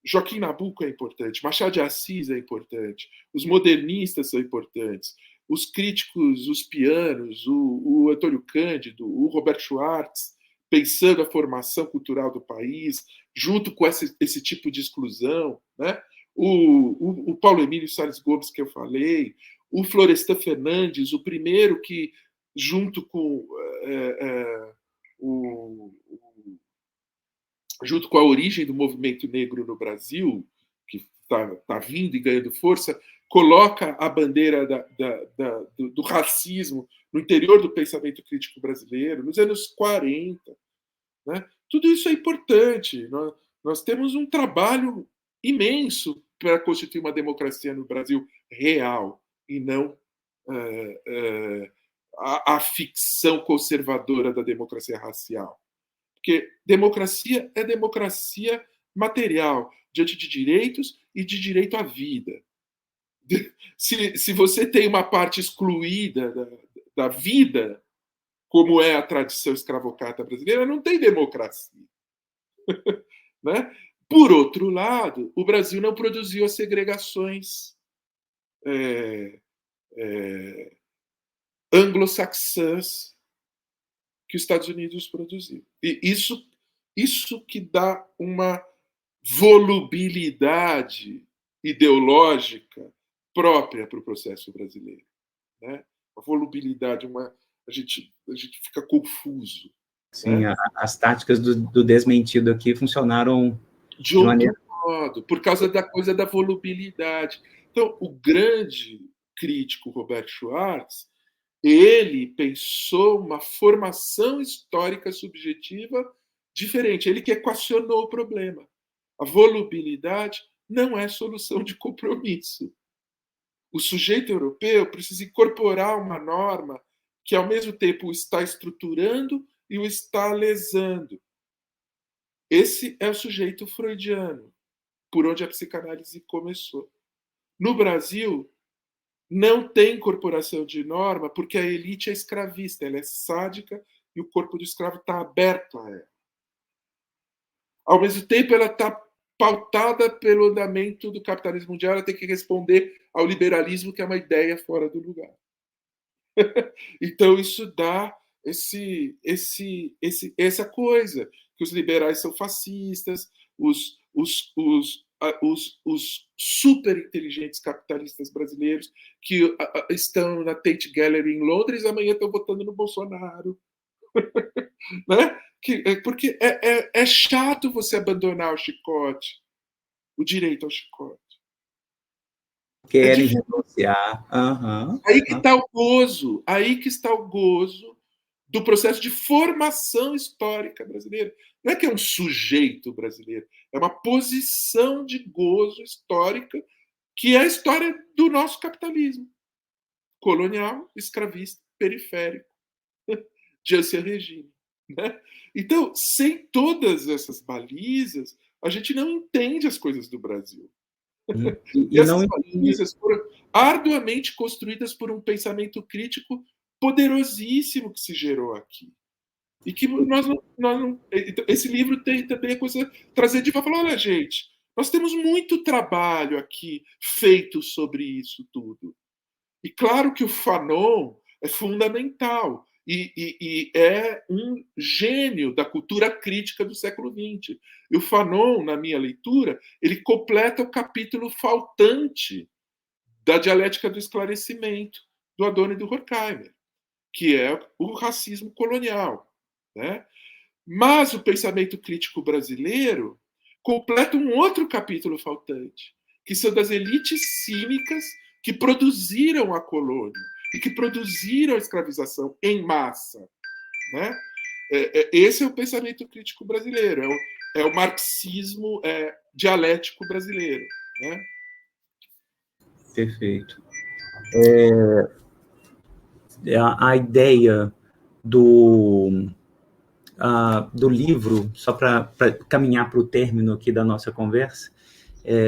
Joaquim Nabuco é importante, Machado de Assis é importante, os modernistas são importantes, os críticos, os pianos, o Antônio Cândido, o Roberto Schwartz, pensando a formação cultural do país, junto com esse tipo de exclusão, né? O Paulo Emílio Salles Gomes, que eu falei, o Florestan Fernandes, o primeiro que, junto com junto com a origem do movimento negro no Brasil, que está vindo e ganhando força, coloca a bandeira do racismo no interior do pensamento crítico brasileiro, nos anos 40. Né? Tudo isso é importante. Nós temos um trabalho imenso para constituir uma democracia no Brasil real, e não a ficção conservadora da democracia racial. Porque democracia é democracia material, diante de direitos e de direito à vida. Se você tem uma parte excluída da vida, como é a tradição escravocrata brasileira, não tem democracia. Né? Por outro lado, o Brasil não produziu as segregações anglo-saxãs que os Estados Unidos produziu. E isso que dá uma volubilidade ideológica própria para o processo brasileiro. Né? Uma volubilidade, a gente fica confuso. Sim, né? As táticas do desmentido aqui funcionaram de outro modo, por causa da coisa da volubilidade. Então, o grande crítico Roberto Schwartz, ele pensou uma formação histórica subjetiva diferente. Ele que equacionou o problema. A volubilidade não é solução de compromisso. O sujeito europeu precisa incorporar uma norma que, ao mesmo tempo, o está estruturando e o está lesando. Esse é o sujeito freudiano, por onde a psicanálise começou. No Brasil, não tem incorporação de norma porque a elite é escravista, ela é sádica e o corpo do escravo está aberto a ela. Ao mesmo tempo, ela está pautada pelo andamento do capitalismo mundial, ela tem que responder ao liberalismo, que é uma ideia fora do lugar. Então, isso dá essa coisa, que os liberais são fascistas, os super inteligentes capitalistas brasileiros que estão na Tate Gallery em Londres, amanhã estão votando no Bolsonaro. Né? Porque é chato você abandonar o chicote, o direito ao chicote. Querem renunciar. Aí que está o gozo, aí que está o gozo do processo de formação histórica brasileira. Não é que é um sujeito brasileiro, é uma posição de gozo histórica que é a história do nosso capitalismo colonial, escravista, periférico, de ancien regime. Né? Então, sem todas essas balizas, a gente não entende as coisas do Brasil. E essas balizas foram arduamente construídas por um pensamento crítico poderosíssimo que se gerou aqui. E que nós não esse livro tem também a coisa trazer de falar, olha, gente, nós temos muito trabalho aqui feito sobre isso tudo. E claro que o Fanon é fundamental e é um gênio da cultura crítica do século XX. E o Fanon, na minha leitura, ele completa o capítulo faltante da dialética do esclarecimento do Adorno e do Horkheimer, que é o racismo colonial. Né? Mas o pensamento crítico brasileiro completa um outro capítulo faltante, que são das elites cínicas que produziram a colônia e que produziram a escravização em massa. Né? Esse é o pensamento crítico brasileiro, é o marxismo dialético brasileiro. Né? Perfeito. A ideia do livro, só para caminhar para o término aqui da nossa conversa,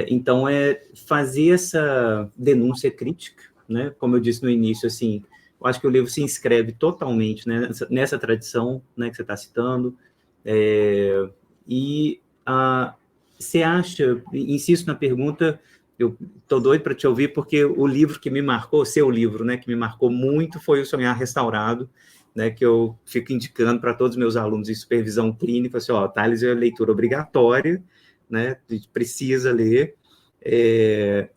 então é fazer essa denúncia crítica, né? Como eu disse no início, assim, eu acho que o livro se inscreve totalmente, né, nessa tradição, né, que você está citando, e você acha, insisto na pergunta, eu estou doido para te ouvir, porque o livro que me marcou, seu livro, né, que me marcou muito, foi o Sonhar Restaurado, né, que eu fico indicando para todos os meus alunos em supervisão clínica, assim, ó, Tales é leitura obrigatória, né, a gente precisa ler,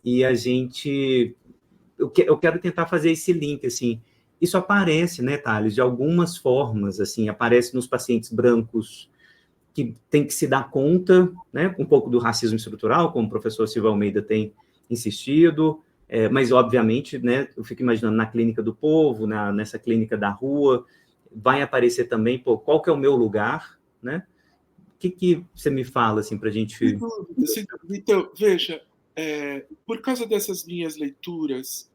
e a gente, eu quero tentar fazer esse link, assim, isso aparece, né, Tales, de algumas formas, assim, aparece nos pacientes brancos que tem que se dar conta, né, um pouco do racismo estrutural, como o professor Silva Almeida tem insistido, mas, obviamente, né, eu fico imaginando na clínica do povo, nessa clínica da rua, vai aparecer também, pô, qual que é o meu lugar, né? O que você me fala, assim, para a gente... Sem dúvida. Então, veja, por causa dessas minhas leituras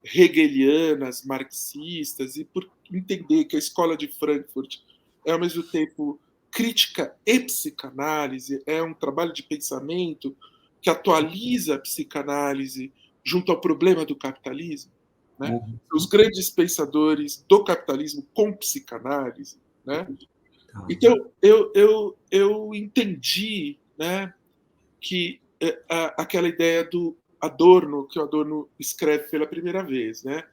hegelianas, marxistas, e por entender que a escola de Frankfurt é, ao mesmo tempo, crítica e psicanálise, é um trabalho de pensamento que atualiza a psicanálise junto ao problema do capitalismo. Né? Os grandes pensadores do capitalismo com psicanálise. Né? Então, eu entendi, né, que aquela ideia do Adorno, que o Adorno escreve pela primeira vez. Né?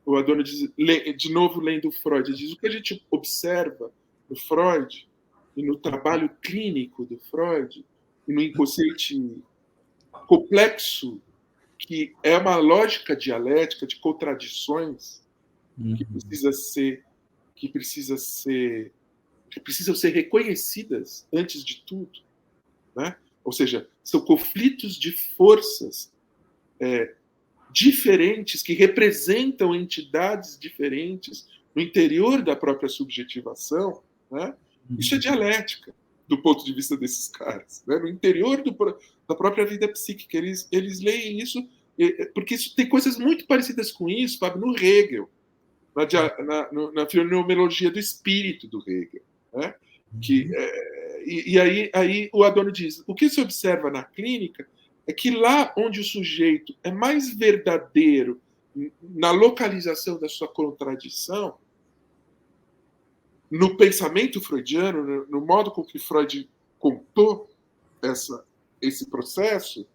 O Adorno diz, de novo lendo Freud, diz o que a gente observa no Freud e no trabalho clínico do Freud e no inconsciente complexo, que é uma lógica dialética de contradições que precisam ser reconhecidas antes de tudo, né? Ou seja, são conflitos de forças diferentes que representam entidades diferentes no interior da própria subjetivação, né? Isso é dialética do ponto de vista desses caras, né? No interior da própria vida psíquica, eles leem isso porque isso tem coisas muito parecidas com isso, Fábio, no Hegel, na fenomenologia do espírito do Hegel, né? E aí o Adorno diz, o que se observa na clínica é que lá onde o sujeito é mais verdadeiro na localização da sua contradição, no pensamento freudiano, no modo com que Freud contou esse processo,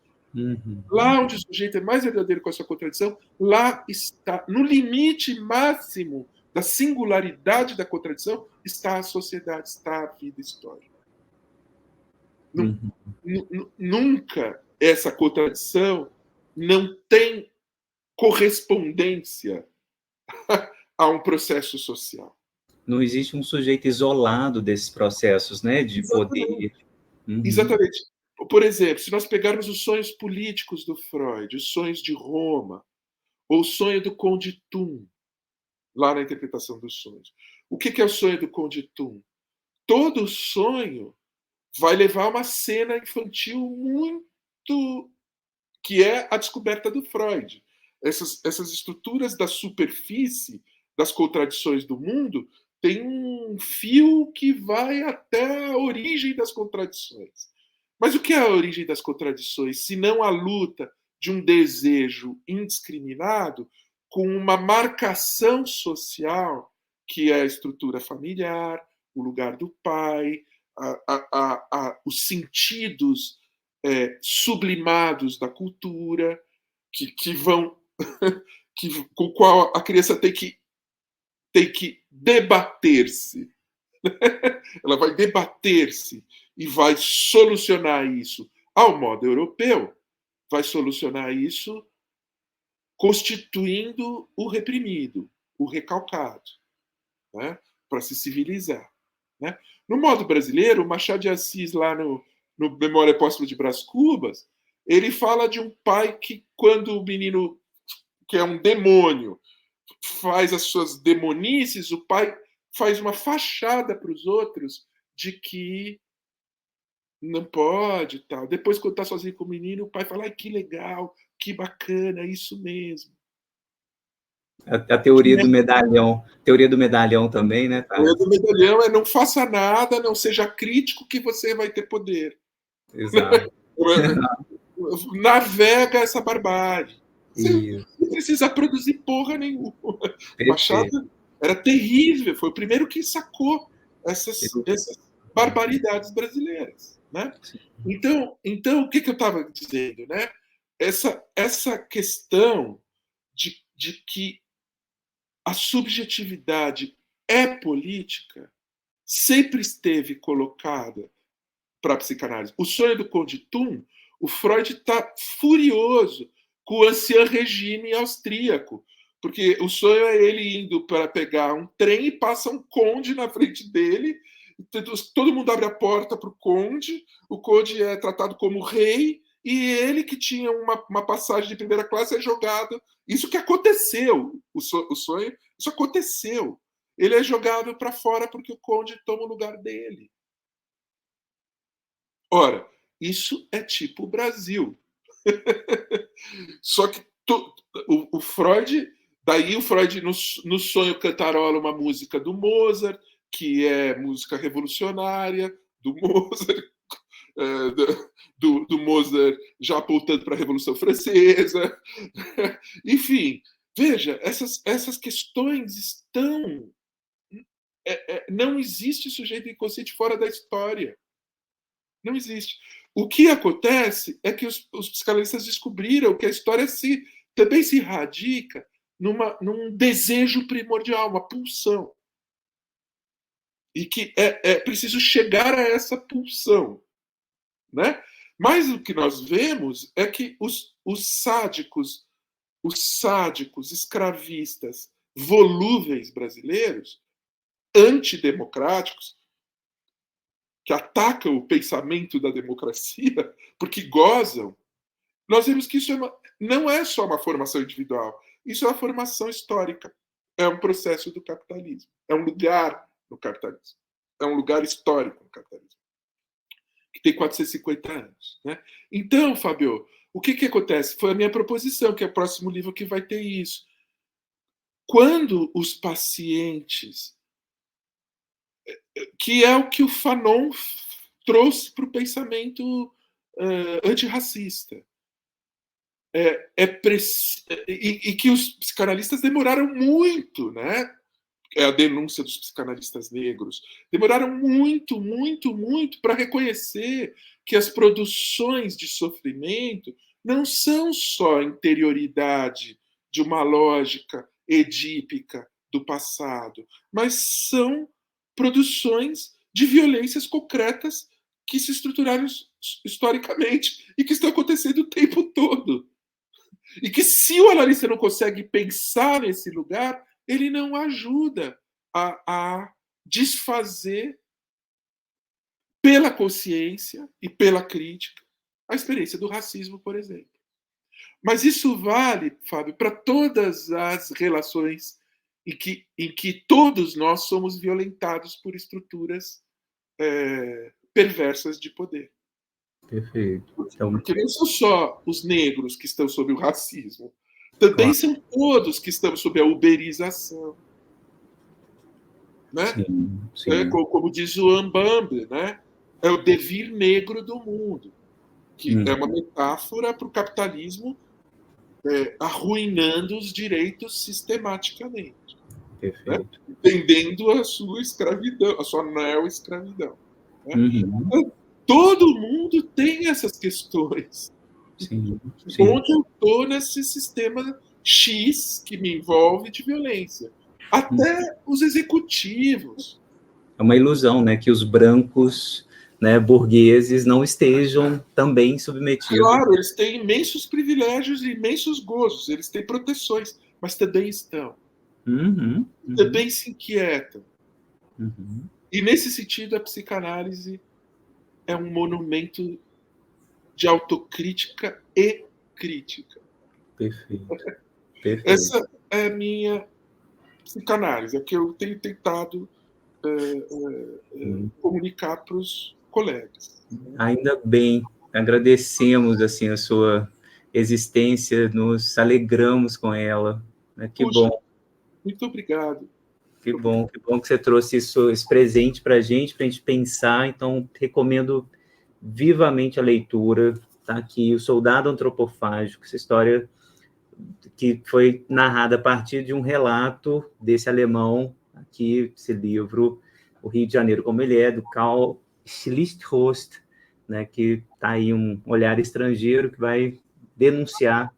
lá onde o sujeito é mais verdadeiro com a sua contradição, lá está, no limite máximo da singularidade da contradição, está a sociedade, está a vida histórica. Nunca essa contradição não tem correspondência a um processo social. Não existe um sujeito isolado desses processos, né, de poder. Exatamente. Por exemplo, se nós pegarmos os sonhos políticos do Freud, os sonhos de Roma, ou o sonho do Conde Tum, lá na interpretação dos sonhos. O que é o sonho do Conde Tum? Todo sonho vai levar a uma cena infantil muito... que é a descoberta do Freud. Essas estruturas da superfície, das contradições do mundo, tem um fio que vai até a origem das contradições. Mas o que é a origem das contradições, se não a luta de um desejo indiscriminado com uma marcação social, que é a estrutura familiar, o lugar do pai, os sentidos sublimados da cultura, que vão com o qual a criança tem que debater-se. Ela vai debater-se e vai solucionar isso ao modo europeu, vai solucionar isso constituindo o reprimido, o recalcado, né? Para se civilizar. Né? No modo brasileiro, o Machado de Assis, lá no Memória Póstuma de Brás Cubas, ele fala de um pai que, quando o menino, que é um demônio, faz as suas demonices, o pai faz uma fachada para os outros de que não pode, tal. Depois, quando está sozinho com o menino, o pai fala: ai, que legal, que bacana, é isso mesmo. A teoria do medalhão. Teoria do medalhão também, né? A teoria do medalhão é: não faça nada, não seja crítico, que você vai ter poder. Exato. Navega essa barbárie. Você Isso. não precisa produzir porra nenhuma. Perfeito. Machado era terrível, foi o primeiro que sacou essas barbaridades brasileiras. Né? Então, o que eu estava dizendo? Né? Essa questão de que a subjetividade é política sempre esteve colocada para a psicanálise. O sonho do Conde Tum, o Freud está furioso com o ancien regime austríaco, porque o sonho é ele indo para pegar um trem e passa um conde na frente dele, todo mundo abre a porta para o conde é tratado como rei, e ele, que tinha uma passagem de primeira classe, é jogado. Isso que aconteceu, o sonho, isso aconteceu. Ele é jogado para fora porque o conde toma o lugar dele. Ora, isso é tipo o Brasil. Só que o Freud, daí o Freud no sonho cantarola uma música do Mozart, que é música revolucionária, do Mozart, do Mozart já apontando para a Revolução Francesa. Enfim, veja, essas questões estão... não existe sujeito inconsciente fora da história. Não existe. O que acontece é que os psicanalistas descobriram que a história também se radica num desejo primordial, uma pulsão. E que é preciso chegar a essa pulsão. Né? Mas o que nós vemos é que os sádicos escravistas, volúveis brasileiros, antidemocráticos, que atacam o pensamento da democracia, porque gozam, nós vemos que isso não é só uma formação individual, isso é uma formação histórica. É um processo do capitalismo. É um lugar no capitalismo. É um lugar histórico no capitalismo. Que tem 450 anos. Né? Então, Fábio, o que acontece? Foi a minha proposição, que é o próximo livro que vai ter isso. Quando os pacientes... que é o que o Fanon trouxe para o pensamento antirracista. E que os psicanalistas demoraram muito, né? É a denúncia dos psicanalistas negros. Demoraram muito, muito, muito para reconhecer que as produções de sofrimento não são só interioridade de uma lógica edípica do passado, mas são produções de violências concretas que se estruturaram historicamente e que estão acontecendo o tempo todo. E que se o analista não consegue pensar nesse lugar, ele não ajuda a desfazer pela consciência e pela crítica a experiência do racismo, por exemplo. Mas isso vale, Fábio, para todas as relações em que todos nós somos violentados por estruturas perversas de poder. Perfeito. Então, porque não são só os negros que estão sob o racismo, também são todos que estão sob a uberização. Né? Sim, sim. Como diz o Ambambe, né? É o devir negro do mundo, que é uma metáfora para o capitalismo arruinando os direitos sistematicamente, né? Entendendo a sua escravidão, a sua neo-escravidão. Né? Então, todo mundo tem essas questões. Sim, sim. Onde eu estou nesse sistema X que me envolve de violência. Até os executivos. É uma ilusão, né, que os brancos, né, burgueses não estejam também submetidos. Claro, eles têm imensos privilégios e imensos gozos, eles têm proteções, mas também estão. Também se inquietam. E, nesse sentido, a psicanálise é um monumento de autocrítica e crítica. Perfeito. Perfeito. Essa é a minha psicanálise, é que eu tenho tentado comunicar para os colegas. Ainda bem, agradecemos assim a sua existência, nos alegramos com ela. Né? Que Puxa, bom. Muito obrigado. Que bom que você trouxe esse presente para a gente pensar. Então, recomendo vivamente a leitura. Tá aqui, O Soldado Antropofágico, essa história que foi narrada a partir de um relato desse alemão, aqui, esse livro, O Rio de Janeiro como ele é, do Karl Schlichthorst, né, que está aí um olhar estrangeiro que vai denunciar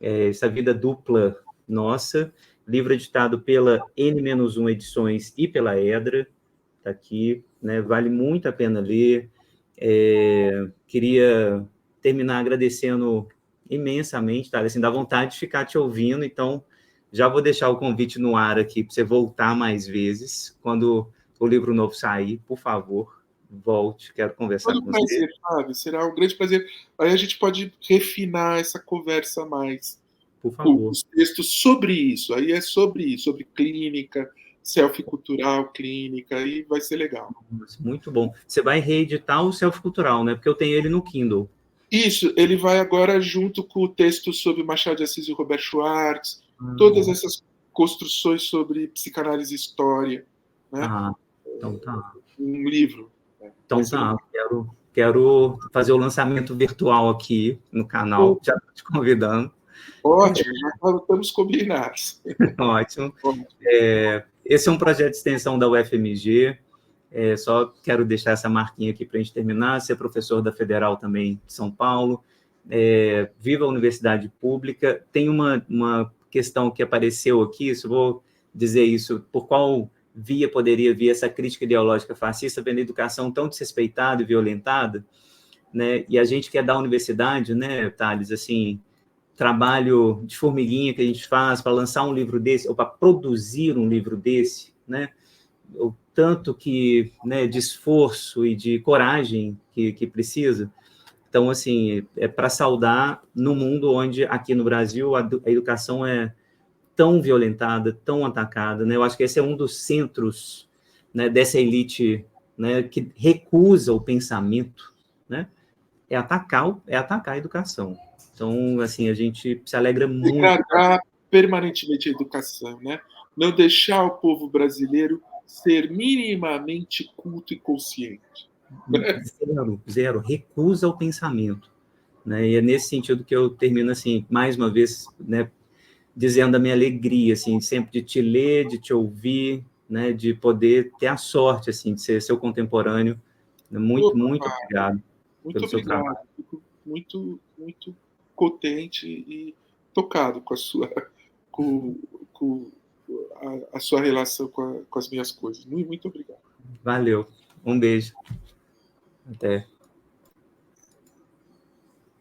essa vida dupla nossa. Livro editado pela N-1 Edições e pela Edra, está aqui, né, vale muito a pena ler. Queria terminar agradecendo imensamente, tá? Assim, dá vontade de ficar te ouvindo, então já vou deixar o convite no ar aqui para você voltar mais vezes. Quando o livro novo sair, por favor, volte, quero conversar com você. Prazer, Fábio, será um grande prazer. Aí a gente pode refinar essa conversa mais. Por favor. Os textos sobre isso, aí é sobre isso, sobre clínica, self-cultural, clínica, aí vai ser legal. Muito bom. Você vai reeditar o Self-Cultural, né? Porque eu tenho ele no Kindle. Isso, ele vai agora junto com o texto sobre Machado de Assis e Robert Schwartz, todas essas construções sobre psicanálise e história. Né? Então tá. Um livro. Então tá, quero fazer o lançamento virtual aqui no canal, já estou te convidando. Ótimo, já estamos combinados. Ótimo. Esse é um projeto de extensão da UFMG, só quero deixar essa marquinha aqui para a gente terminar, ser professor da Federal também de São Paulo, viva a universidade pública. Tem uma questão que apareceu aqui, vou dizer isso, por qual via poderia vir essa crítica ideológica fascista, vendo a educação tão desrespeitada e violentada, né? E a gente que é da universidade, né, Thales, assim, trabalho de formiguinha que a gente faz para lançar um livro desse, ou para produzir um livro desse, né? O tanto que, né, de esforço e de coragem que precisa. Então, assim, é para saudar no mundo onde, aqui no Brasil, a educação é tão violentada, tão atacada, né? Eu acho que esse é um dos centros, né, dessa elite, né, que recusa o pensamento, né? É atacar a educação. Então, assim, a gente se alegra muito. Degradar permanentemente a educação, né? Não deixar o povo brasileiro ser minimamente culto e consciente. Zero. Recusa o pensamento. Né? E é nesse sentido que eu termino, assim, mais uma vez, né, dizendo a minha alegria, assim, sempre de te ler, de te ouvir, né, de poder ter a sorte, assim, de ser seu contemporâneo. Muito obrigado. Muito obrigado. Fico muito, muito contente e tocado com a sua, a sua relação com as minhas coisas. Muito, muito obrigado. Valeu. Um beijo. Até.